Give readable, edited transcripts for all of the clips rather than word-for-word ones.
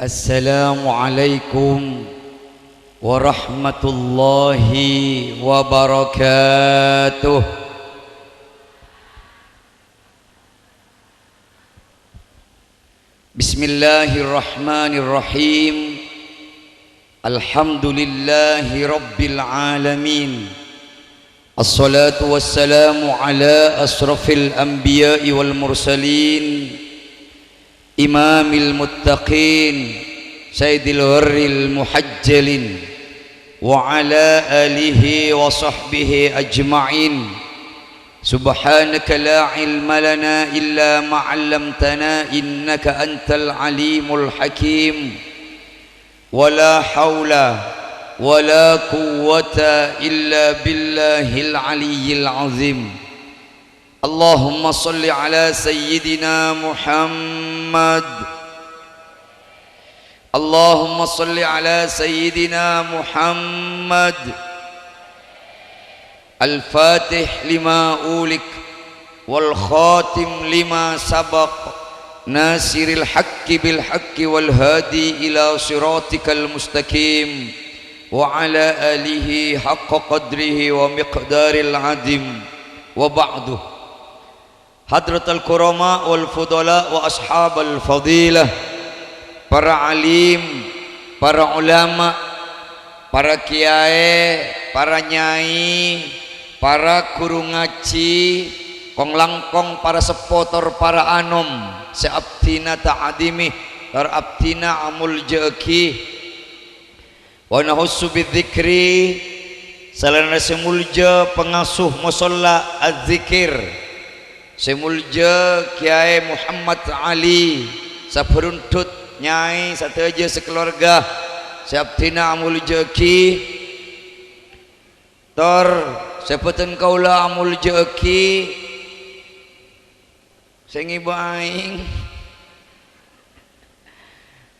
Assalamualaikum warahmatullahi wabarakatuh. Bismillahirrahmanirrahim. Alhamdulillahi rabbil alamin. Assalatu wassalamu ala asrafil anbiya'i wal mursalin, imamil muttaqin, sayyidil gharril muhajjalin, wa ala alihi wa sahbihi ajma'in. Subhanaka la ilma lana illa ma 'allamtana innaka antal alimul hakim. Wa la hawla wa la quwwata illa billahil aliyyil azim. Allahumma salli ala sayyidina Muhammad. Allahumma salli ala sayyidina Muhammad. Al-Fatih lima ulik wal khatim lima sabaq, nasiril haqqi bil haqqi wal hadi ila siratikal mustaqim, wa ala alihi haqqa qadrihi wa miqdaril adim. Wa ba'du. Hadratul kurama wal fudala wa ashabal fadilah, para alim, para ulama, para kiai, para nyai, para guru ngaji, kong langkong, para sepotor, para anom, seabdina ta'adimi, tarabdina amul jeki, wa nahussu bidzikri, salana semulja pengasuh musalla az-zikir, semulja Kiai Muhammad Ali, saperuntut nyai sateja sekeluarga, seabdina amul jeki, tor sepetan kaula amul jeki, sengi baing,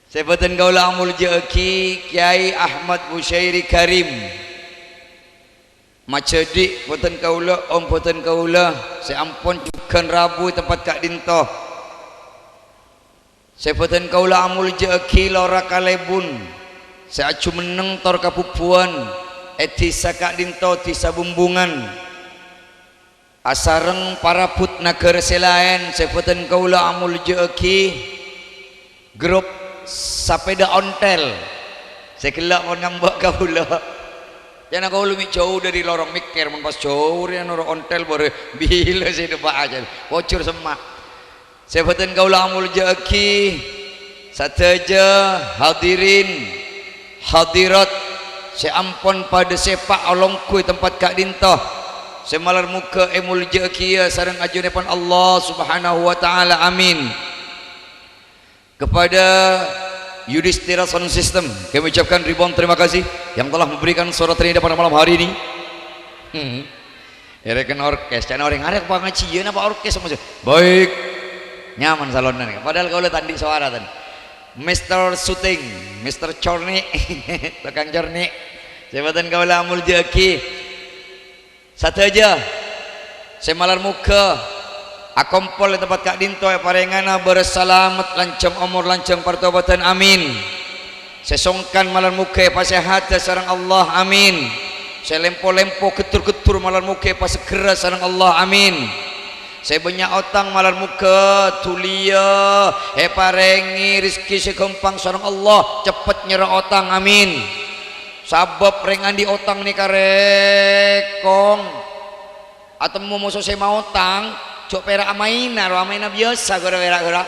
sepetan kaula amul jeki Kiai Ahmad Busyairi Karim, macedik petan kaula, om petan kaula, seampun cukan rabu tempat kak dintoh, sepetan kaula amul jeki lora kalebun, seacu meneng tor kapupuan, etisa kak dinto tisa bumbungan, asareng para put negara selain, sepetan kaula amul jeki grup sapeda ontel, sekelak mau ngambak kaula, jangan kaula mi jauh dari lorong mikir, pas jauh ya noro ontel baru bila saya depak aja, bocor semak. Sepetan kaula amul jeki sateja hadirin hadirat, seampun pada sepak olongkui tempat kak dintoh, semalar muka emul jeki sareng ajun depan Allah Subhanahu wa taala, amin. Kepada Yudhistira Sound System kami ucapkan ribuan terima kasih yang telah memberikan suara terindah pada malam hari ini. Rekan orkes, jangan orang arek pengajian apa orkes semua. Baik, nyaman salonan. Padahal kau lihat tadi suara tadi. Mr. Shooting, Mr. Corni, tukang corni, jabatan kaula amul jeki, satu aja, semalar muka, akompol di tempat kak dinto, parengana bersalamat, lancang umur, lancang pertobatan, amin. Sesongkan malar muka, pasehat, sarang Allah, amin. Selempo-lempo, ketur-ketur malar muka, pasegera, sarang Allah, amin. Saya banyak otang malar muka tulia, parengi rizki sekempang sareng Allah, cepat nyerah otang, amin. Sabab rengan di otang ni karekong, atau mau musuh saya mau otang, cok perak amaina, amaina biasa gara-gara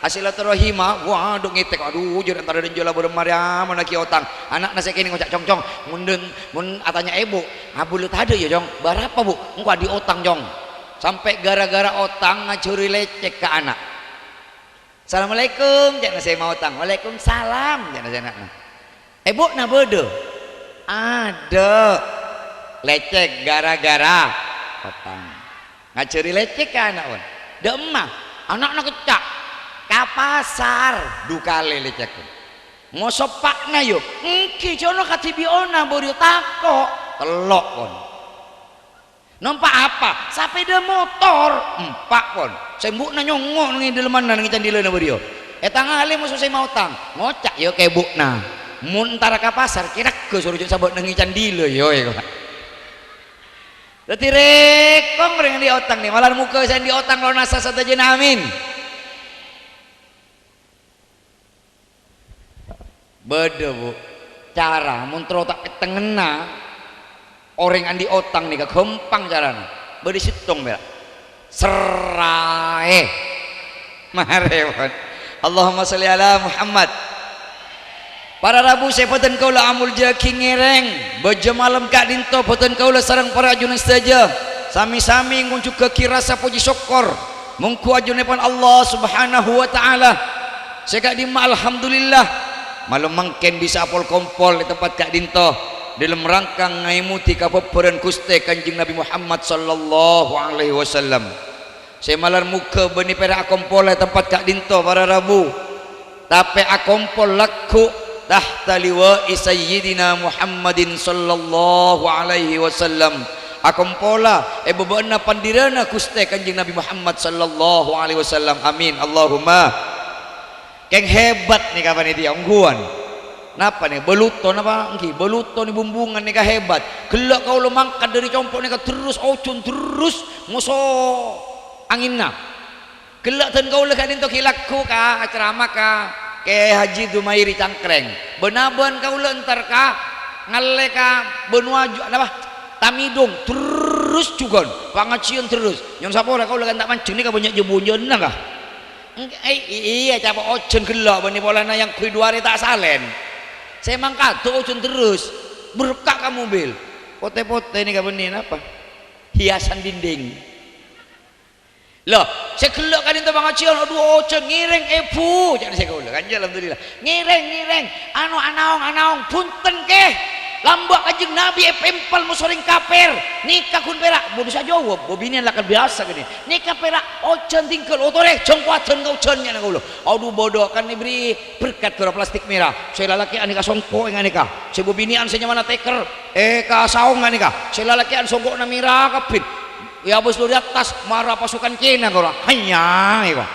asilaturahimah, wah dong ngitek, aduh jangan antara dan jual bermaria mana ki otang, anak nasi kini ngocak cong-cong, mun atanya ibu, abulut ada ya jong, berapa bu, engkau di otang jong. Sampai gara-gara otang ngacuri lecek ke anak. Assalamualaikum, jangan saya mau otang. Waalaikumsalam, jangan saya nak. Bu, na bodoh. Ada lecek gara-gara otang. Ngacuri lecek ke anak pun. Demah, anak kecak. Ke pasar, dukale lecek. Mau sopakna yuk. Engki jono katibiona borio tako. Telok pun. Nampak apa? Sepeda motor empat pon. Sembuk na nyongok nang dalam mana nang candila na berio. Etang alim susah mau utang ngocak yo kebuk nah mun tara ka pasar kira ke suruh sabot nengi candile yo dadi rekong dengan di otang nih malah muka saya di otang lo nasa satu aja amin beda bu cara mun tak ketengena orang andi otang nih gampang caranya beda situng bela serai marewat Allahumma sholli ala Muhammad. Para Rabu saya poten kaula amul jaki ngereng beja malam kak dinto poten kaula sareng para ajunan saja sami-sami ngunjuk ke rasa puji syukur mungku ajunepan Allah subhanahu wa ta'ala saya kak dima alhamdulillah malam mangken bisa apol kompol di tempat kak dinto dalam rangka ngaimuti kapeperan kuste kanjeng Nabi Muhammad sallallahu alaihi wasallam saya malar muka beni pera akompol di tempat kak dinto para Rabu tapi akompol laku tahta liwa'i sayyidina Muhammadin sallallahu alaihi wasallam akompola bebeuna pandirana kuste kanjeng Nabi Muhammad sallallahu alaihi wasallam amin Allahumma keng hebat nih kapan itu ungguan napa nih beluton apa engki beluton nih bumbungan nih hebat gelak kau lo mangkat dari compok nih terus ocun terus muso anginna gelak dan kau lekat itu kilaku ka ceramah ka ke Haji Dumairi Cangkreng benaban kau lentar ka ngalle ka benua apa tamidung terus juga pangacian terus yang sapora kau lekat tak mancing ni ka banyak jebunyon na ka iya capa ocun gelak bani polana yang kui duari tak salen saya mangkat tuh ocun terus berkak ka mobil pote-pote ni ka bani apa hiasan dinding loh saya gelak kan itu pangacian aduh ocun ngireng ebu jadi saya gelak kan alhamdulillah ngireng anaong punten ke lambak kanjeng Nabi pempal musoring kaper nikah kun perak bodoh saja jawab bobinian lakan biasa gini nikah perak ocun tingkel otore jongkuatan kau cennya nak kau aduh bodoh kan diberi berkat kera plastik merah saya lalaki anika songko yang anika saya bobinian saya mana teker ka saung anika saya lalaki an songko na merah kapit ya bos lu di atas marah pasukan Cina kau hanya iba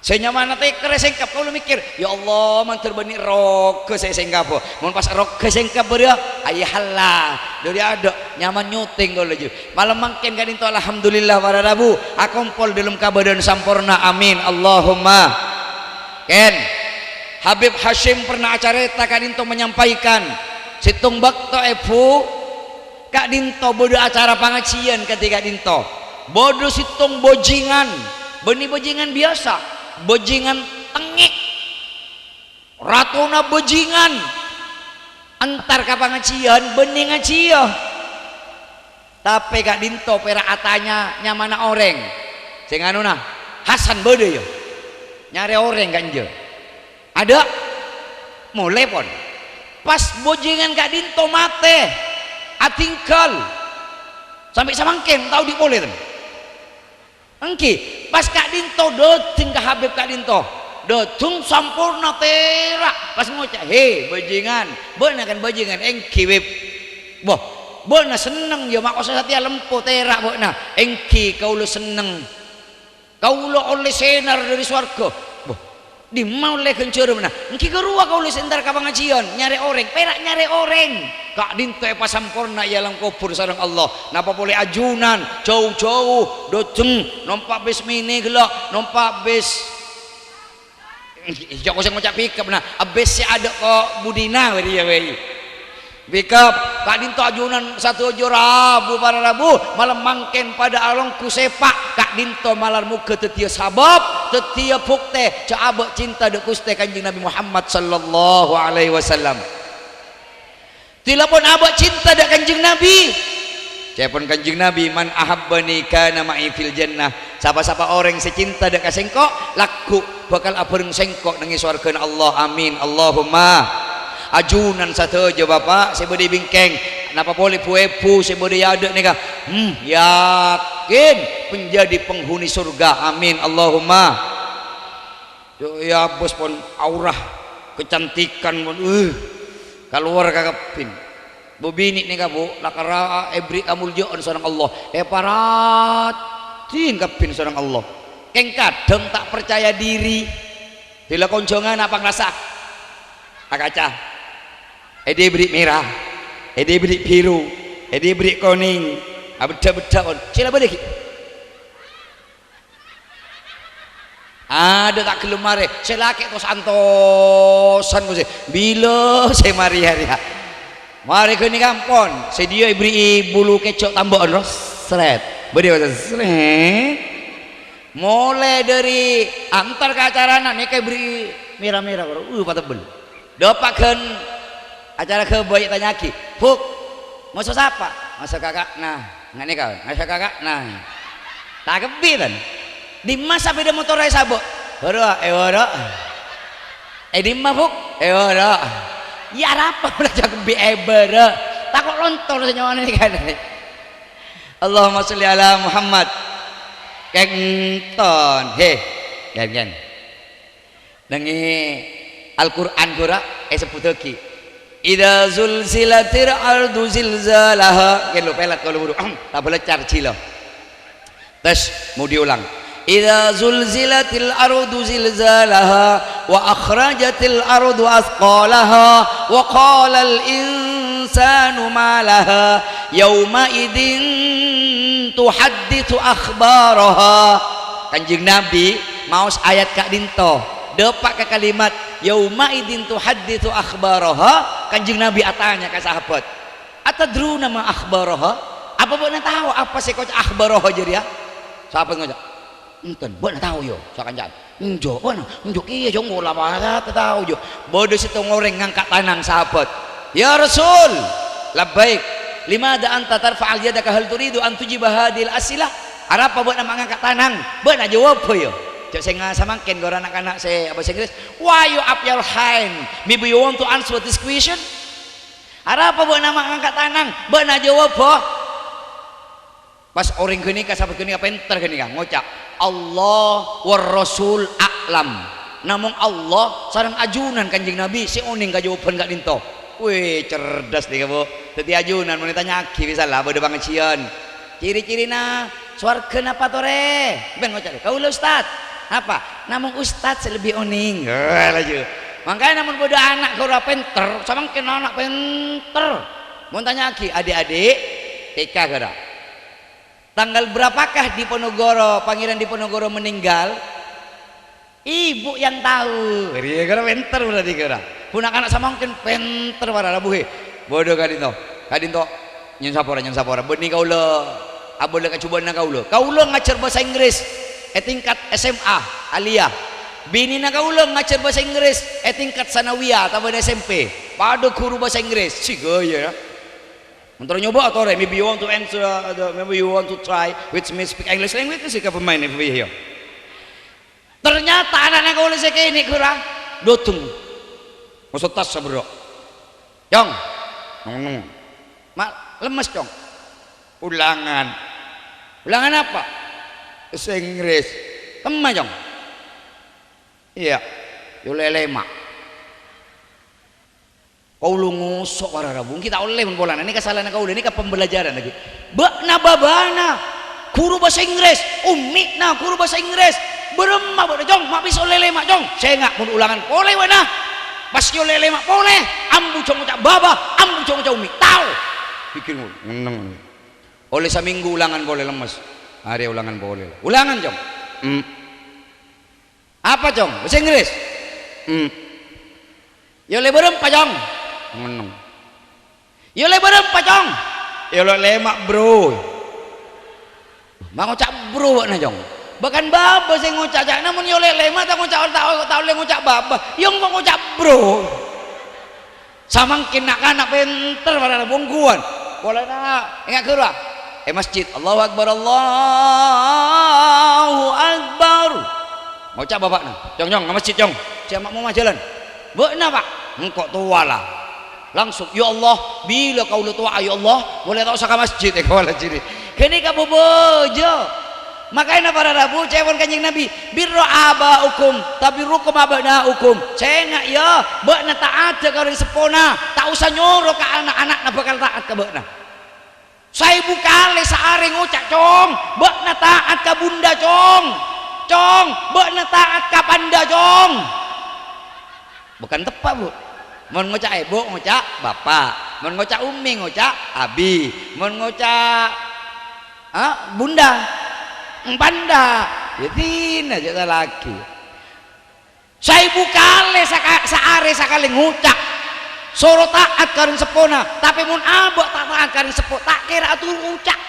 saya nyaman teker sengkap kau lu mikir ya Allah mantur bani rok ke saya sengkap mau pas rok ke sengkap beria ayahallah dari ada nyaman nyuting kau lagi malam mangken kan itu alhamdulillah para Rabu akompol dalam kabadan sampurna amin Allahumma ken Habib Hashim pernah acara kan itu menyampaikan situng bakto epu Kak Dinto bodoh acara pengajian ketika Dinto bodoh situng bojingan benih bojingan biasa bojingan tengik ratuna bojingan antar ke pengajian benih ngajian tapi Kak Dinto pera atanya nyamana orang sing anu nah Hasan bodoh yo nyari orang ganja ada mulai pon pas bojingan Kak Dinto mate atingkal sampai samangken tahu di boleh kan engki pas Kak Dinto doting ke Habib Kak Dinto dotung sampurna terak pas ngocak he bajingan bener kan bajingan engki web boh bener seneng ya mak usah satia lempo terak bener engki kau lo seneng kau lo oleh senar dari swarga di mau le kencur mana engki kerua kau lu sentar ka pengajian nyari orang perak nyari orang Kak Dinto pasampurna ialang kubur sareng Allah napa boleh ajunan jauh-jauh doteng nompak bis mini gelak nompak bis jauh saya ngucap pikap nah abis si ada kok budina dia wei pikap Kak Dinto ajunan 1 Rabu para Rabu malam mangken pada alongku sepak Kak Dinto malar muka tetia sabab tetia bukte caabak cinta dekuste kanjeng Nabi Muhammad sallallahu alaihi wasallam tilapun abak cinta dak kanjeng Nabi cepon kanjeng Nabi man ahabbani kana ma'i fil jannah siapa-siapa orang secinta dak kasengkok laku bakal abareng sengkok nang surga Allah amin Allahumma ajunan satu aja bapak saya boleh bingkeng kenapa boleh puepu saya boleh ada nih kak yakin menjadi penghuni surga amin Allahumma ya bos pun aurah kecantikan pun keluar kakapin bobini nih kak bu lakara ebri amuljoon seorang Allah paratin kapin seorang Allah keng kadang tak percaya diri Tila koncongan apa ngerasa kaca ede beri merah ede beri biru ede beri kuning beda-beda on sila balik ada tak gelem mare selake tos antosan ku bila saya mari hari mari ke ni kampon sedia beri bulu kecok tambah on seret beri seret mulai dari antar ke acara nih kayak beri merah-merah patebel dopakan acara ke bayi tanya ki Buk masuk siapa masuk kakak nah nggak nih kau masuk kakak nah tak kebitan di masa beda motor raya sabuk waro di mana Buk waro ya apa belajar kebi ebera takut lontor senyawa nih kan Allahumma sholli ala Muhammad kenton gen dengi Al-Quran gura sebut lagi idza zulzilatil ardu zilzalaha gen lo pelat kalau buru tak boleh carcilo tes mau diulang idza zulzilatil ardu zilzalaha wa akhrajatil ardu asqalaha wa qala al insanu ma laha yauma idin tuhadditsu akhbaraha Kanjeng Nabi maos ayat kak dinto depak ke kalimat yauma idin tuhadditsu akhbaraha Kanjeng Nabi atanya ke sahabat atadruna ma akhbaraha apa beuna tahu apa sih kok akhbaraha jadi ya sahabat ngajak enten beuna tahu yo sakancan njo beuna njo kieu jong ulah tahu yo bodoh situ ngoreng ngangkat tanang sahabat ya Rasul labbaik limada anta tarfa'al yadaka hal turidu an tujiba hadil asilah apa buat nama ngangkat tanang buat nak jawab yo cok saya ngasamakin gore anak-anak saya bahasa Inggris why you up your hand maybe you want to answer this question apa buat nama ngangkat tanang buat nak jawab pas orang gini kasih gini apa enter gini kan ngocak Allah war Rasul a'lam namun Allah sarang ajunan Kanjeng Nabi si oning kajawaban gak dinto wih cerdas nih kamu teti ajunan mau ditanya aki bisa lah bodoh banget cian ciri-ciri na swarga apa tore ben ngocak kau lo Ustad apa namun Ustad lebih oning laju makanya namun bodoh anak kau pinter sama kena anak pinter mau tanya aki adik-adik TK gara tanggal berapakah Diponegoro Pangeran Diponegoro meninggal ibu yang tahu dia gara pinter berarti gara punak anak sama mungkin pinter para rabuhe bodoh kadinto nyen sapora benih kau le abole kacubaan kau le ngajar bahasa Inggris tingkat SMA aliyah bini na kau le ngajar bahasa Inggris tingkat sanawiyah atau SMP pada guru bahasa Inggris sih gaya untuk nyoba atau maybe you want to answer maybe you want to try which means speak English language sih ka pemain here ternyata anaknya kau le kayak ini kurang dotung maksud tas bro Jong mak lemes Jong ulangan apa bahasa Inggris tema Jong iya yo lele mak kau lu ngusok para rabung kita oleh bola ini kesalahan kau ini ke pembelajaran lagi bakna babana guru bahasa Inggris ummi na guru bahasa Inggris beremah bodoh Jong mak bisa lele mak Jong saya nggak mau ulangan boleh wana pas yo lele mak boleh ambu cong ucap baba ambu cong ucap umi tahu bikin meneng oleh seminggu ulangan boleh lemes hari ulangan boleh ulangan Jong apa Jong bahasa Inggris yo le berempat Jong meneng yo le berempat Jong yo le mak bro mak ucap bro na Jong bahkan baba saya ngucap namun yo lele mah tak ngucap tahu le ngucap baba yang mau ngucap bro samangkin anak pinter pada bungkuan boleh nak ingat kira masjid Allahu Akbar ngucap bapak nah jong masjid jong siapa mau jalan benar pak engkau tua lah langsung ya Allah bila kau tua ya Allah boleh tak usah ke masjid kau lah ciri kini kamu bojo makanya para rabu cewek Kanjeng Nabi birra abaukum tabirukum abnaukum cengak ya bakna taat ke orang sepona tak usah nyuruh ke anak-anak bakal taat ke bakna saya bukale saare ngucak cong bakna taat ke bunda cong bakna taat ke panda cong bukan tepat bu. Mun ngocak ibu ngocak bapak, mun ngocak umi ngocak abi, mun ngocak bunda banda jadi aja lagi saya ibu kale saare sakale ngucak soro taat karing sepona tapi mun abok tak taat karing sepo tak kira atur ngucak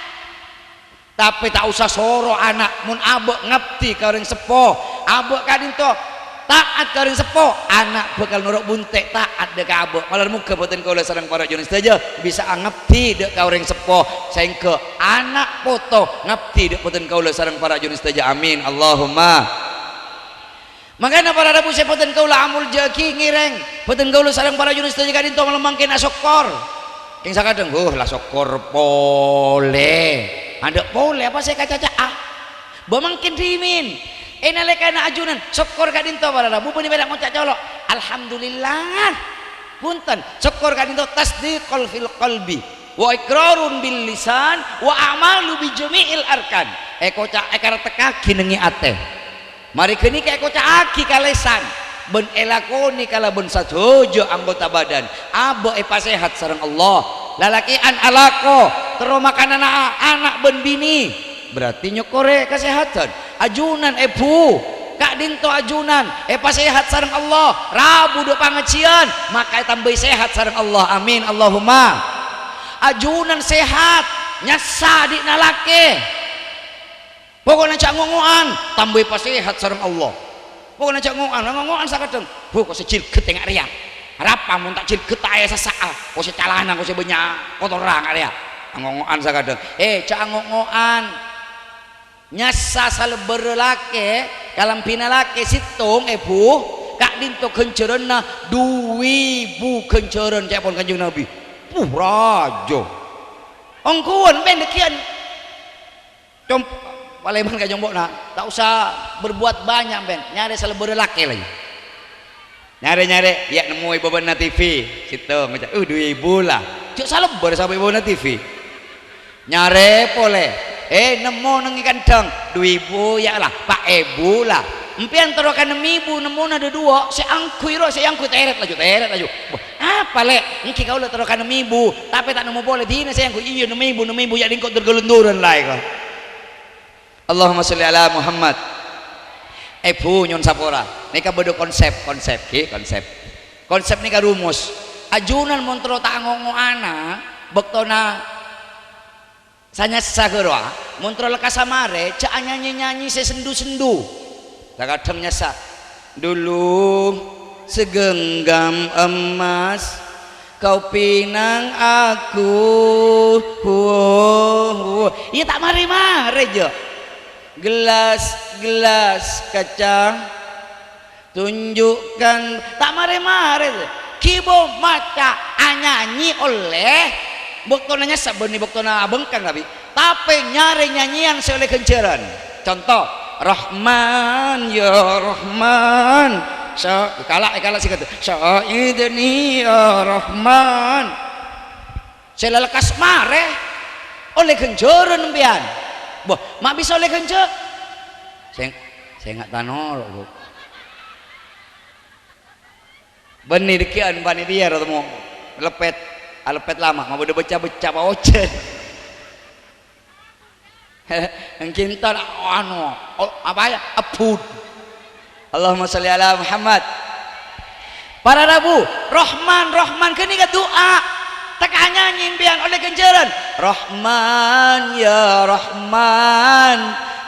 tapi tak usah soro anak mun abok ngabdi karing sepo abok kadin to taat karing sepo anak bakal nurut buntek taat dek abok malah muka boten kula sareng para jenis saja bisa ngabdi dek karing sepo sehingga anak foto ngabdi dek boten kula sareng para jenis saja amin Allahumma. Makanya para rabu saya boten kula amul jaki ngireng boten kula sareng para jenis saja kadin to melemangkeun asokor king sakadeng lah sokor pole ada pole apa saya kaca bo mangkin dimin nalekana ajunan syukur kadinto para rabu pun ibadah ngocak colok alhamdulillah punten syukur kadinto tasdiqul fil qalbi wa iqrarun bil lisan wa amalu bi jami'il arkan kocak ekar teka ginengi ate mari geni kayak kocak aki kalesan ben elakoni kala ben sajojo anggota badan abo pasehat sareng Allah lalakian alako tero makanan anak ben bini berarti nyokore kesehatan ajunan bu kak dinto ajunan pasehat sareng Allah rabu do pangajian maka tambah sehat sareng Allah amin Allahumma ajunan sehat nyasa di nalake pokoknya cak ngongoan tambah pasehat sareng Allah pokoknya cak ngongoan sakadeng bu kok secil ketengak riak rapa mun tak cil ketaya sasaah kok secalana kok sebanyak kotoran area ngongoan sakadeng cak ngongoan nyasa saleber lake kalampina lake situng bu kak dinto kencerena 2000 kenceren cak pon kanjeng Nabi rajo ongkuan pendekian com Paleman ka jombokna tak usah berbuat banyak ben nyari saleber lake lagi nyari ya nemu ibu na TV situng 2000 lah cuk saleber sampai ibu na TV nyare pole nemu nang ikan dang 2000 ya lah pak ebu lah empian terokan 6000 nemu ada dua seangkui teret laju apa lek ngiki kau lah terokan 6000 tapi tak nemu boleh dina seangkui iya 6000 ya dingkot tergelunduran lah kau Allahumma sholli ala Muhammad bu nyon sapora nika bedo konsep nika rumus ajunan montro tak ngongo ana bektona sanya sagerwa montro lekas samare cak nyanyi sesendu kadang nyasa dulu segenggam emas kau pinang aku iya tak mare jo gelas kaca tunjukkan tak mare kibo maca anyanyi oleh boktona nyasa benih boktona bengkang tapi nyari nyanyian seoleh kenceran contoh Rahman ya Rahman kalah sih kata Sa'idni ya Rahman saya lekas mare oleh kenceran pian boh mak bisa oleh kencer saya nggak tanol bu benih dikian bani dia atau lepet lama mau udah baca pak oce mungkin tak apa ya apud Allahumma sholli ala Muhammad para rabu Rahman kini ke doa tak hanya nyimpian oleh kenceran Rahman ya Rahman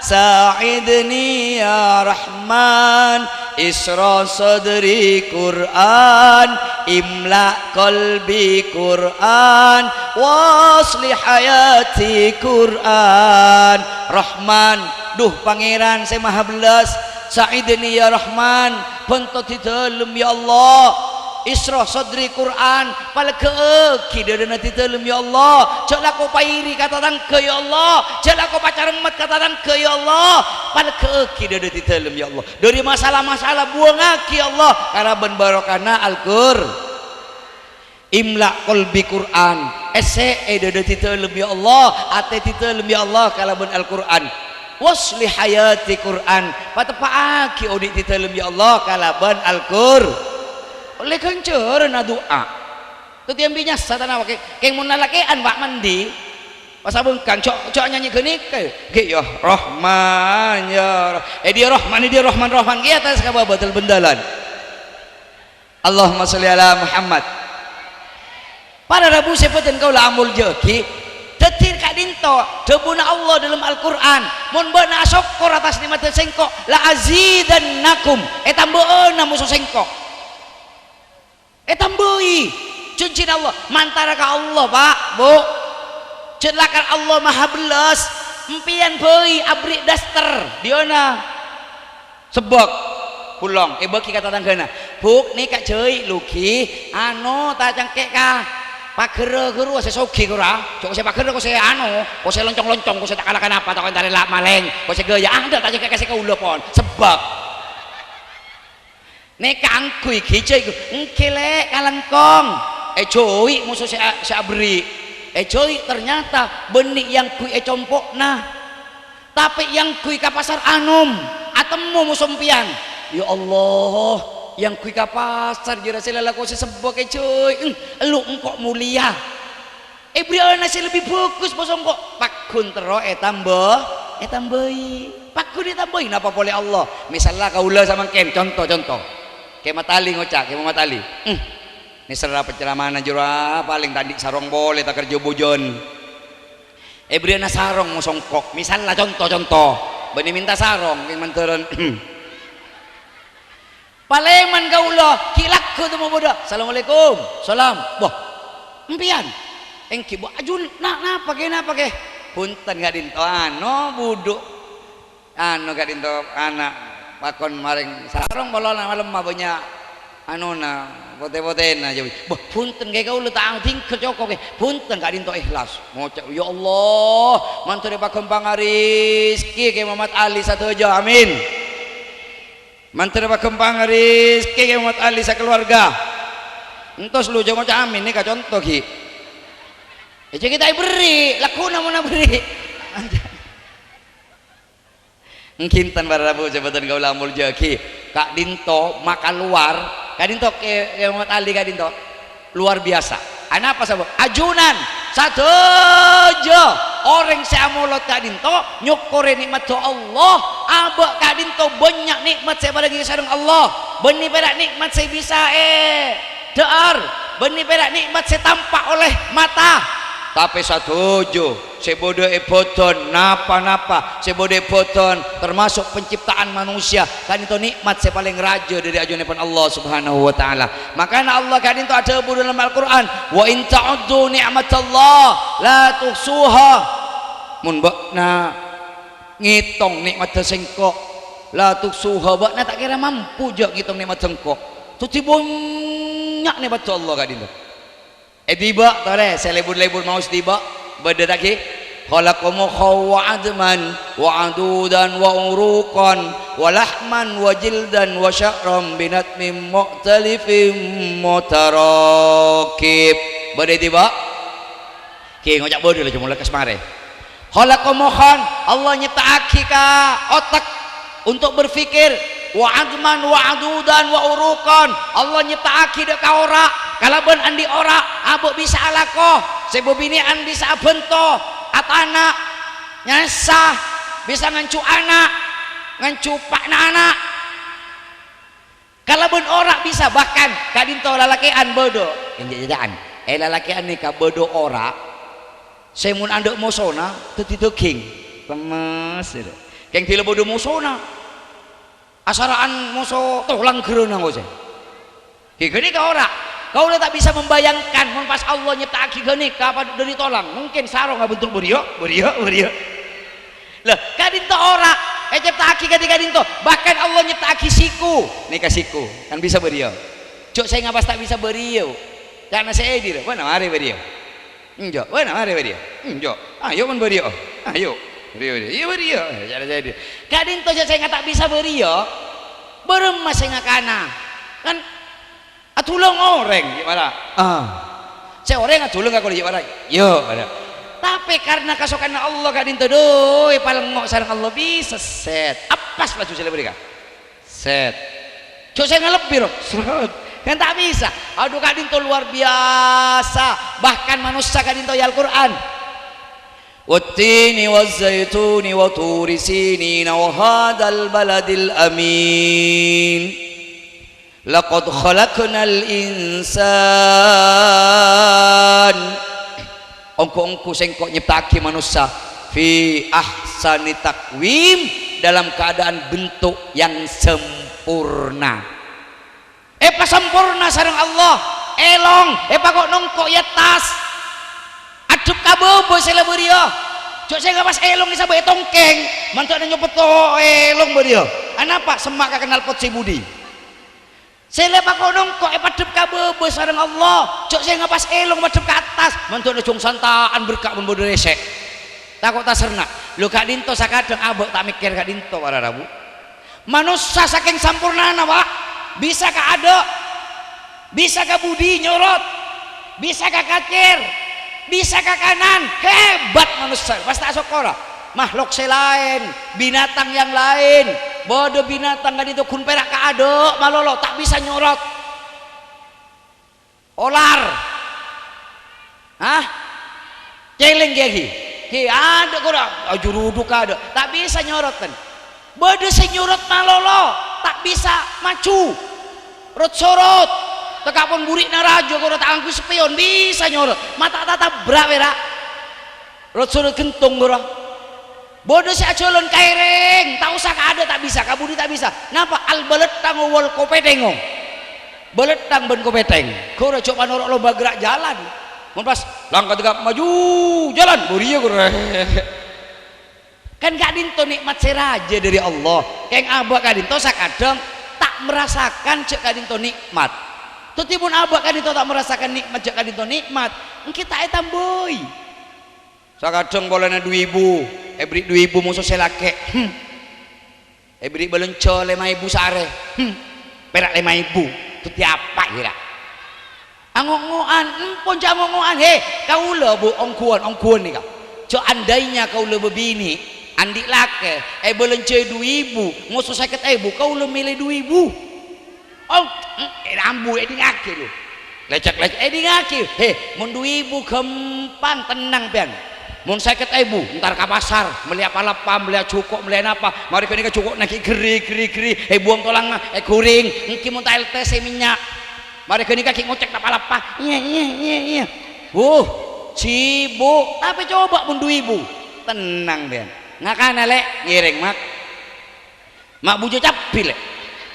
Sa'idni ya Rahman Isra sadri Quran Imla qalbi Quran Wasli hayati Quran Rahman duh pangeran saya maha belas Sa'idni ya Rahman bentot di dalam ya Allah Isra sadri Quran pala keeki dadana ti telem ya Allah cak lako pairi katatan ke ya Allah cak lako pacaran mat katatan ke ya Allah pala keeki dadana ti telem ya Allah dari masalah-masalah buang aki ya Allah karena ben barokana Al-Qur imla qalbi Quran dadana ti telem ya Allah ate ti telem ya Allah kala ben Al-Qur'an wasli hayati Quran patepaaki odik ti telem ya Allah kala ben Al-Qur oleh kancer na doa tu tiang binya satana wake keng mun lalakean wak mandi pas abang kang cok nyanyi geunik ge ya Rahman ya dia Rahman ge atas ka batal bendalan Allahumma sholli ala Muhammad pada Rabu sepeuten kaula amul jeki detir ka dinto debuna Allah dalam Al-Qur'an mun beuna syukur atas nikmat sengkok la azidannakum eta beuna musuh sengkok eta beui cuncin Allah mantara ka Allah Pak Bu celakan Allah maha belas empian beui abri daster diona sebab pulang beki kata tanggana buk nih kak ceuy luki anu ta cangkek ka pakere-kere saya sogi kura cok saya pakere kok saya anu kok saya loncong-loncong kok saya tak kalahkan apa tak antara lak maleng kok saya gaya ada tak cangkek kasih kaula pon sebab nek angkui kice iku engkele kalengkong cuy musuh saya abri cuy ternyata benih yang kui compokna tapi yang kui ka pasar anum atemu musuh empian ya Allah yang kui ka pasar jira selala kau sesebok cuy lu engkok mulia briana sih lebih bagus bosong kok pakun tero tamboi pakun ditamboi napa boleh Allah misalnya kaula sama kem contoh kayak matali ngocak kayak matali ini serah penceramahan jura paling tadi sarong boleh tak kerja bujon briana sarong mau songkok misalnya contoh benih minta sarong yang menturun Paleman kaula kilak ko tumo boda. Assalamualaikum. Salam. Wah. Empian. Engki bo ajun napa ke? Punten gak dinto ano buduk. Ano gak dinto anak pakon maring sarong bolona malem mabanya anuna pote-potena jadi. Wah, punten ge kaula tak tingkel cokok ge. Punten gak dinto ikhlas. Mocak ya Allah, mantune pakon pangarizki ke Muhammad Ali satu aja. Amin. Mantra pakempang rizki kemat ali sa keluarga entos lu jangan macam amin nih contoh ki kita beri laku namun beri ngkintan para rabu jabatan kau lamul jaki kak dinto makan luar kak dinto kemat ali kak dinto luar biasa anak apa sabuk ajunan satu jo orang saya mulot kak dinto nyukure nikmat to Allah abak kak dinto banyak nikmat saya pada gigi sarung Allah benih perak nikmat saya bisa dear benih perak nikmat saya tampak oleh mata tapi satu jo sebodoh boton napa sebodoh boton termasuk penciptaan manusia kan itu nikmat saya paling raja dari ajunan Allah subhanahu wa ta'ala makanya Allah kan itu ada dalam Al-Quran wa in ta'uddu ni'matallah la tuhsuha mun bakna ngitung nikmat sengkok la tuhsuha bakna tak kira mampu je ngitung nikmat sengkok tu banyak nikmat Allah kan itu tiba tare saya lebur mau tiba beda lagi khalaqakum wa adman wa adudan wa uruqan wa lahman wa jildan wa sya'ran binatmin mu'talifin mutarakib beda tiba ki ngojak bodoh lah cuma lekas mare khalaqakum Allah nyiptaaki ka otak untuk berpikir wa adman wa adudan wa uruqan Allah nyiptaaki dek ka ora kalaban andi ora abok bisa alako sebobinian bisa bento atana nyasa bisa ngancu anak ngancu pakna anak kalaban ora bisa bahkan kadinto lalakean bodo jajaan lalakean nikah bodo ora semun andek mosona teti king lemes keng tila bodo mosona asaraan moso tolang gerona ngose gini ka ora kau udah tak bisa membayangkan pas Allah nyiptaaki gini kapan dari tolong mungkin sarong nggak bentuk berio lah kadinto ora nyiptaaki kadinto bahkan Allah nyiptaaki siku nika siku kan bisa berio cok saya ngapas tak bisa berio karena saya edir mana mari berio enjo mana mari berio enjo ayo men berio ayo berio cara saya edir kadinto saya nggak tak bisa berio beremas saya nggak kana kan atulong orang gimana saya orang atulong aku gimana yo tapi karena kasokan Allah kadin tuh paling mau sarang Allah bisa set apa lah saya berikan set cok saya ngelebih loh kan tak bisa. Aduh Kak Dinto luar biasa, bahkan manusia Kak Dinto ya Al-Quran wattini wazzaituni wa turi sinin wa hadzal baladil amin laqad khalaqnal insan ongko-ongko sing kok nyiptake manusia fi ahsani takwim dalam keadaan bentuk yang sempurna. Pas sempurna sareng Allah elong kok nongkok ya tas adep kabobo sela beurieu cok saya pas elong bisa bae tongkeng mantuk ada nyopet elong beurieu anapa semak ka kenal pot si budi sela kok nongkok padep kabobo sareng Allah cok saya pas elong madep ke atas mantuk ada jong santaan berkak mun bodo resek takut tak serna lu Kak Dinto sakadeng abek tak mikir Kak Dinto para rabu manusia saking sampurnana Pak bisa ka ada bisa ka budi nyorot bisa ka kacir bisa ke kanan hebat manusia pas tak sokora makhluk selain binatang yang lain bodoh binatang kan itu kun perak ka ado malolo tak bisa nyorot olar celeng gigi ada kurang juruduk ada tak bisa nyorot kan bodoh senyorot malolo tak bisa maju rot sorot tekapun burik narajo kalau tak angku spion bisa nyorot mata tata berawera rot sorot kentung gora bodoh si acolon kaireng tak usah ada tak bisa kabudi tak bisa napa al baletang wal kopetengong baletang ben kopeteng kau udah coba norok lomba gerak jalan mun pas langkah tegap maju jalan buria gora kan Kak Dinto nikmat seraja dari Allah keng abah Kak Dinto sakadeng tak merasakan cek Kak Dinto nikmat tutipun abah Kak Dinto tak merasakan nikmat cek Kak Dinto nikmat kita etam boy sakadeng bolehna 2000 beri 2000 musuh selake beri belunco 5.000 sare perak 5.000 tuti apa kira angongoan pun jangongoan kaula bu ongkuan nih kau cok andainya kaula bebini andik lake belencoy 2.000 musuh 50.000 kau lu milih 2.000 rambu di ngaki lu lecek di ngaki mun 2.000 kempang tenang pian mun 50.000 ntar ke pasar beli apa cukup beli apa mari kini cukup naki geri buang tolang kuring mungkin mun LTC minyak mari kini kaki ngocek apa iya cibuk tapi coba mun 2.000 tenang pian ngakana lek ngiring mak bujo capi lek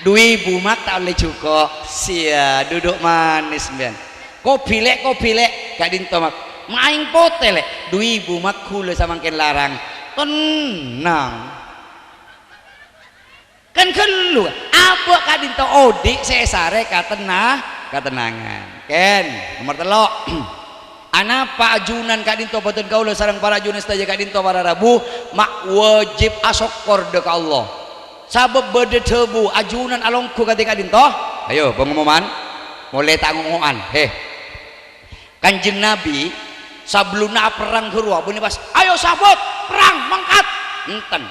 2.000 mak tak boleh cukup sia duduk manis bian kopi lek Kak Dinto mak maing pote lek 2.000 mak kula samangken larang tenang kan kelu apa Kak Dinto odik sesare katenangan ken nomor telok anapa ajunan Kak Dinto batun kaula sareng para ajunan saja Kak Dinto para rabu mak wajib asokor dek Allah sabab bede tebu ajunan alongku kata Kak Dinto ayo pengumuman mulai tangungan Kanjeng Nabi sabluna perang gerua bunyi pas ayo sahabat perang mangkat enten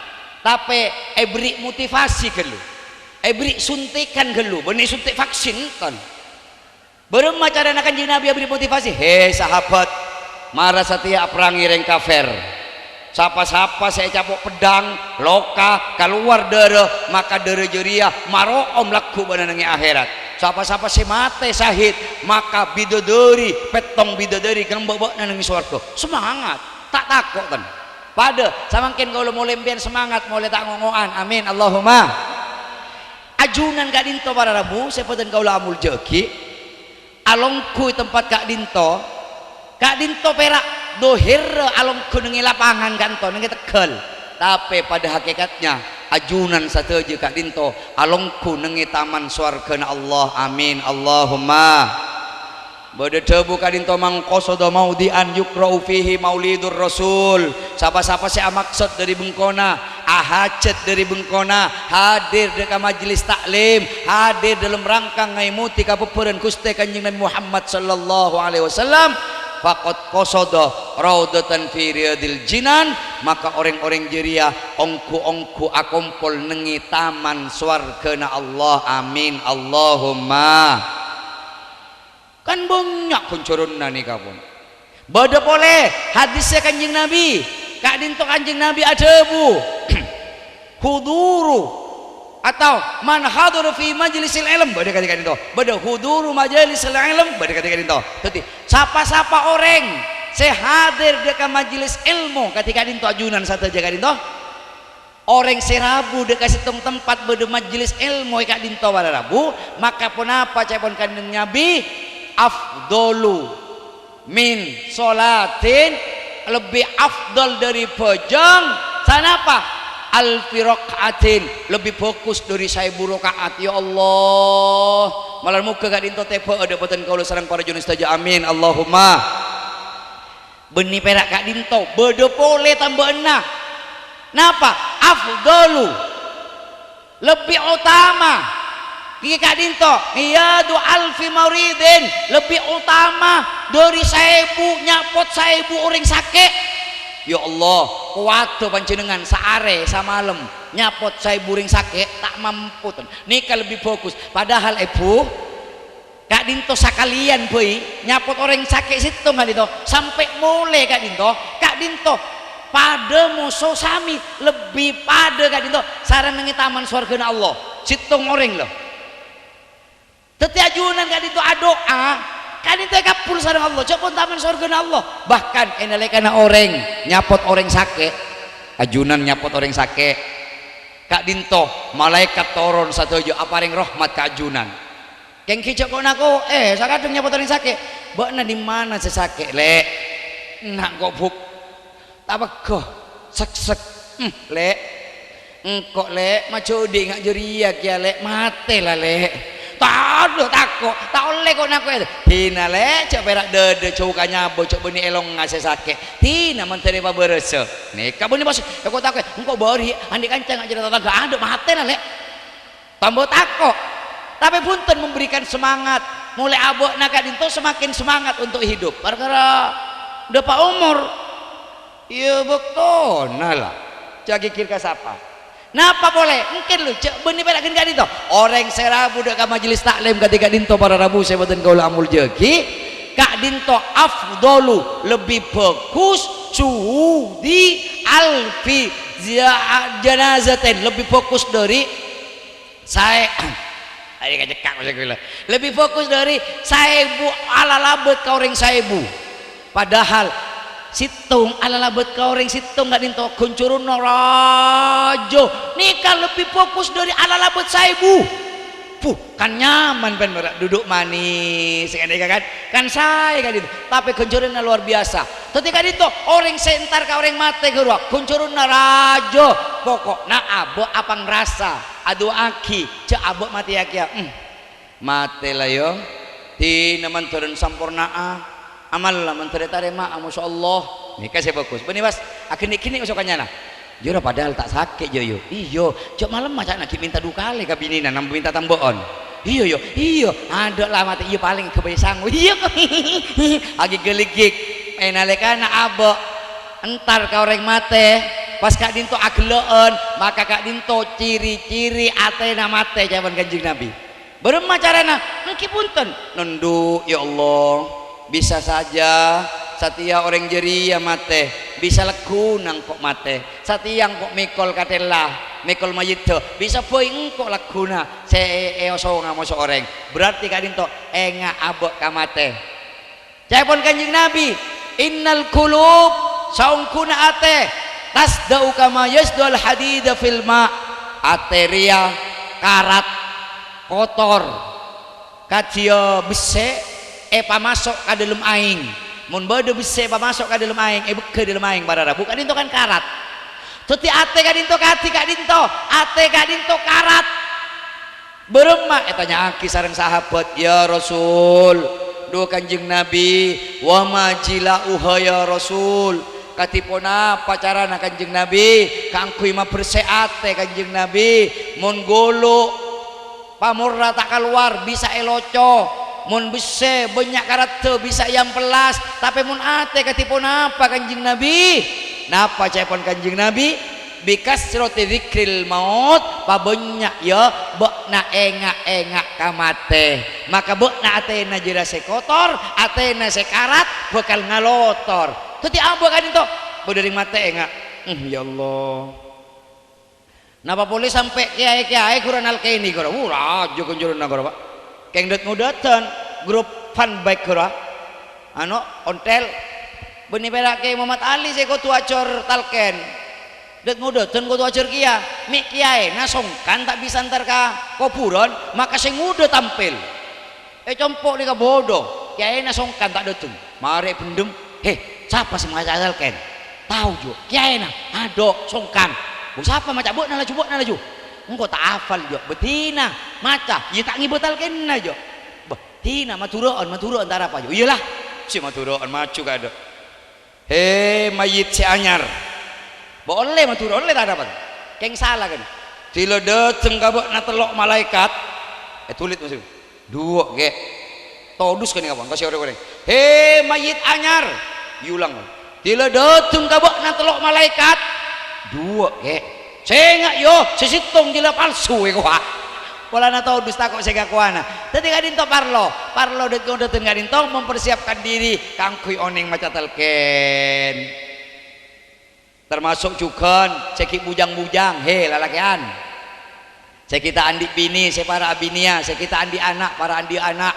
tapi beri motivasi ke lu beri suntikan ke lu bunyi suntik vaksin enten berema cara Kanjeng Nabi beri motivasi sahabat marah setia perang ireng kafir sapa-sapa saya capok pedang loka keluar darah maka darah jeriah maroom laku bananangi akhirat sapa-sapa si mate sahid maka bidodori petong bidodori kan bawa nanangi swarga semangat tak takut kan pada samangkin kalau mau lempian semangat mulai tak ngongoan amin Allahumma ajunan Kak Dinto para rabu sepetan kau amul jeki alongku tempat Kak Dinto perak dohir alongku nengi lapangan kantor nengi Tegal tapi pada hakikatnya ajunan satu aja Kak Dinto alongku nengi taman swargana Allah amin Allahumma bade tebu Kak Dinto mangkosodo maudian yukra'u fihi maulidur rasul sapa-sapa si maksud dari Bengkona ahacet dari Bengkona hadir di majelis taklim hadir dalam rangka ngaimuti kapeperan Gusti Kanjeng Nabi Muhammad sallallahu alaihi wasallam faqad qasada raudatan fi riyadil jinan maka orang-orang jeria ongku akompol nengi taman swargana Allah amin Allahumma kan banyak kuncoronna nih kapun beda boleh hadisnya kanjeng Nabi kak dinto kanjeng Nabi ada bu huduru atau man haduru fi majlisil ilm beda kata dinto beda huduru majlisil ilm beda kata dinto jadi siapa orang saya hadir dekat majelis ilmu ketika dinto ajunan satu jaga dinto orang serabu dekat situ tempat beda majelis ilmu kak dinto pada rabu maka pun apa cepon kanjeng Nabi afdolu min solatin lebih afdal dari pejang sana apa alfi rakaatin lebih fokus dari 1000 rakaat ya Allah malah muka kak dinto tepe ada batan kaula sareng para junis saja amin Allahumma benih perak kak dinto beda boleh tambah enak napa afdalu lebih utama Kak dinto iyadu alfi mauridin lebih utama dari 1000 nyapot 1000 orang sakit ya Allah kuat panjenengan saare samalam nyapot 1000 orang sakit tak mampu nikah lebih fokus padahal ibu Kak dinto sakalian boy nyapot orang sakit situ Kak dinto sampai mulai Kak dinto pada musuh sami lebih pada Kak dinto sarang nengi taman surga Allah situ orang loh teti ajunan Kak dinto doa Kak dinto kapul sarang Allah coba taman surga Allah bahkan enalekana orang nyapot orang sakit ajunan nyapot orang sakit Kak dinto malaikat turun satu aja apa ring rahmat ke ajunan keng kicok kok nako sakadeng nyapot orang sakit bakna di mana sesakit lek nak kok buk tabako sek lek engkok lek macodi ngak jeriak ya lek mate lah lek tak ada takut tak oleh kok nak tina lek cak perak dede cukanya bo cak beni elong ngasih sakit tina menteri pa berese nih kabuni bos aku takut engkau bori andi kancang aja tetangga ada mate lah lek tambah takut tapi punten memberikan semangat mulai abok nak dinto semakin semangat untuk hidup perkara depa umur iya betul lah jagi kira siapa napa boleh mungkin lu cek benih perakin Kak dinto orang serabu dekat majelis taklim ketika dinto para rabu saya buatan kau amul jeki Kak dinto afdolu lebih bagus suhudi alfi janazatin lebih fokus dari saya lebih fokus dari 1000 ala labet kau orang 1000 padahal situng ala labet kau orang situng Kak dinto kuncurun rajo nikah lebih fokus dari ala labet 1000 kan nyaman pen berak duduk manis kan saya Kak dinto tapi kuncurunnya luar biasa tapi Kak dinto orang sentar kau orang mate geruak kuncurun rajo pokok na abo apa ngerasa adu aki cek abo mati aki mate lah yo di naman turun sampurnaa amal lah menteri tarema masya Allah nikah saya bagus benih mas akhirnya kini usukannya nah jura padahal tak sakit yo iyo cok malam macam nak minta 2 kali kabinina nampu minta tamboon iyo ada lah mati iyo paling kebiasaan iyo lagi geligik nalekana abo entar kau orang mate pas Kak dinto agleon maka Kak dinto ciri-ciri atena mate jaman kanjeng Nabi berema carana mungkin punten nunduk ya Allah bisa saja satia orang jeria mate bisa lakunang kok mate satiang kok mikol katela mikol mayito bisa boy engkok lakuna seosonga moso orang berarti Kak dinto enga abok kamate cepon kanjeng Nabi innal qulub saungkuna ate tasdau kama yasdul hadida fil ma ateria karat kotor kacia bese pamasok ka dalam aing mun bade bise pamasok ka dalam aing beke dalam aing barara bukan dinto kan karat tuti ate Kak dinto kati Kak dinto ate Kak dinto karat berema tanya aki sareng sahabat ya Rasul do kanjeng Nabi wa majila ya Rasul katipona pacarana kanjeng Nabi kangkui mah berseate kanjeng Nabi mun golo pamurra tak keluar bisa eloco mun bisa banyak karat bisa yang pelas tapi mun ate katipun apa kanjeng Nabi napa cepon kanjeng Nabi bikasrati dzikril maut pabanyak ya bekna engak-engak kamate maka bekna atena jira sekotor atena sekarat bakal ngalotor tuti abo kan itu bodering mate engak ya Allah napa boleh sampai kiai-kiai kurang alkeni kura raja kunjurun nagara Pak keng det ngudatan grup fun bike kura ano ontel benih pelake Muhammad Ali saya kau acor talken det ngudatan kau acor kia mik kiai nasongkan tak bisa antar ka kopuron maka saya nguda tampil compok ni ka bodoh kiai nasongkan tak datang mari pendem siapa sih macam talken tahu jo kiai na ado songkan siapa macam buat nalaju engkau tak hafal jo betina maca ya tak ngibut talken na jo betina maturoan antara apa jo iyalah si maturoan macu kada mayit si anyar boleh matur oleh tak dapat keng salah kan tila dateng kabak na telok malaikat tulit masih dua ke todus kan kapan kasih orang mayit anyar yulang tila dateng kabak na telok malaikat dua ke sengak yo sesitong tila palsu ko ha wala na todus takok sega kuana tadi kadinto parlo det ngodaten kadinto mempersiapkan diri kangkui oning maca telken termasuk juga cekik bujang-bujang lalakian kita andi bini saya para abinia kita andi anak para andi anak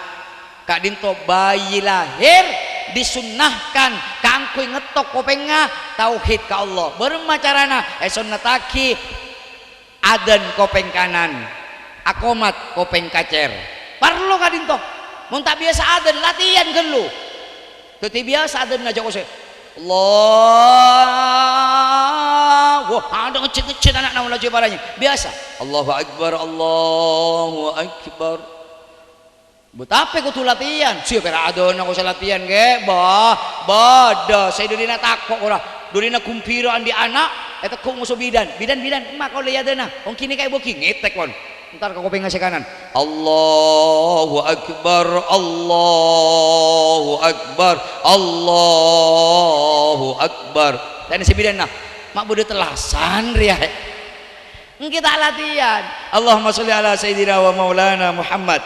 kak dinto bayi lahir disunnahkan kangkui ngetok kopengnya tauhid ka Allah bermacarana sunnataki adan kopeng kanan akomat kopeng kacer parlo kak dinto mun tak biasa adan latihan kan lu teti biasa adan ngajak saya Allah wah ada ngecet anak nama laju parahnya biasa Allahu Akbar betapa kau tu latihan siapa ada nak kau latihan ke bada saya dudina takut orang dudina kumpiraan di anak itu kau musuh bidan emak kau lihat dana orang kini kayak booking ngetek kon ntar kau pengen kanan Allahu Akbar dan si bidan nah mak bodoh telasan ria kita latihan Allahumma sholli ala sayyidina wa maulana Muhammad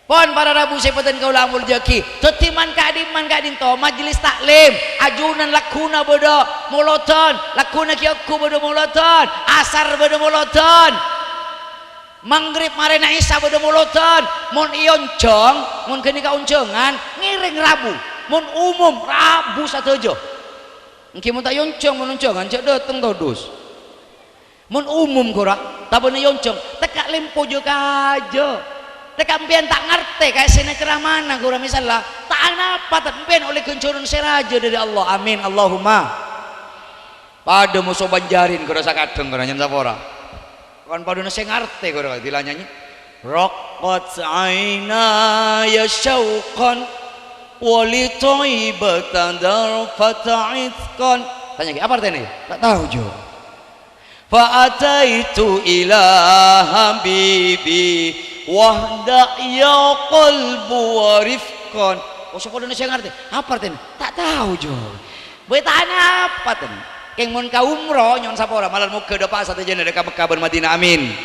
pon para rabu sepeten kau lamul jaki tetiman kadin to majelis taklim ajunan lakuna bodoh moloton lakuna kiyaku bodoh moloton asar bodoh moloton Maghrib marena Isa bodoh moloton mun ioncong mun kenika uncengan ngiring rabu mun umum rabu satejo engki mun tak yoncong mun uncengan cek dateng todus mun umum kura tabone yoncong tekak lempo juga aja tekak mpian tak ngerti kayak sini kerah mana kura misalnya tak apa tak mpian oleh kencurun seraja dari Allah amin Allahumma pada musuh banjarin kura sakadeng kura nyen sapora kan paduna saya ngerti kau dah nyanyi raqqat aina ya syauqan wali taibatan darfata'itkan tanya apa artinya tak tahu jo fa ataitu ila habibi wahda ya qalbu warifkan oh paduna saya ngerti apa artinya tak tahu jo betana apa tadi keng mun ka umroh nyon sapora malar muka dapat satu jana dekat Mekah dan Madinah amin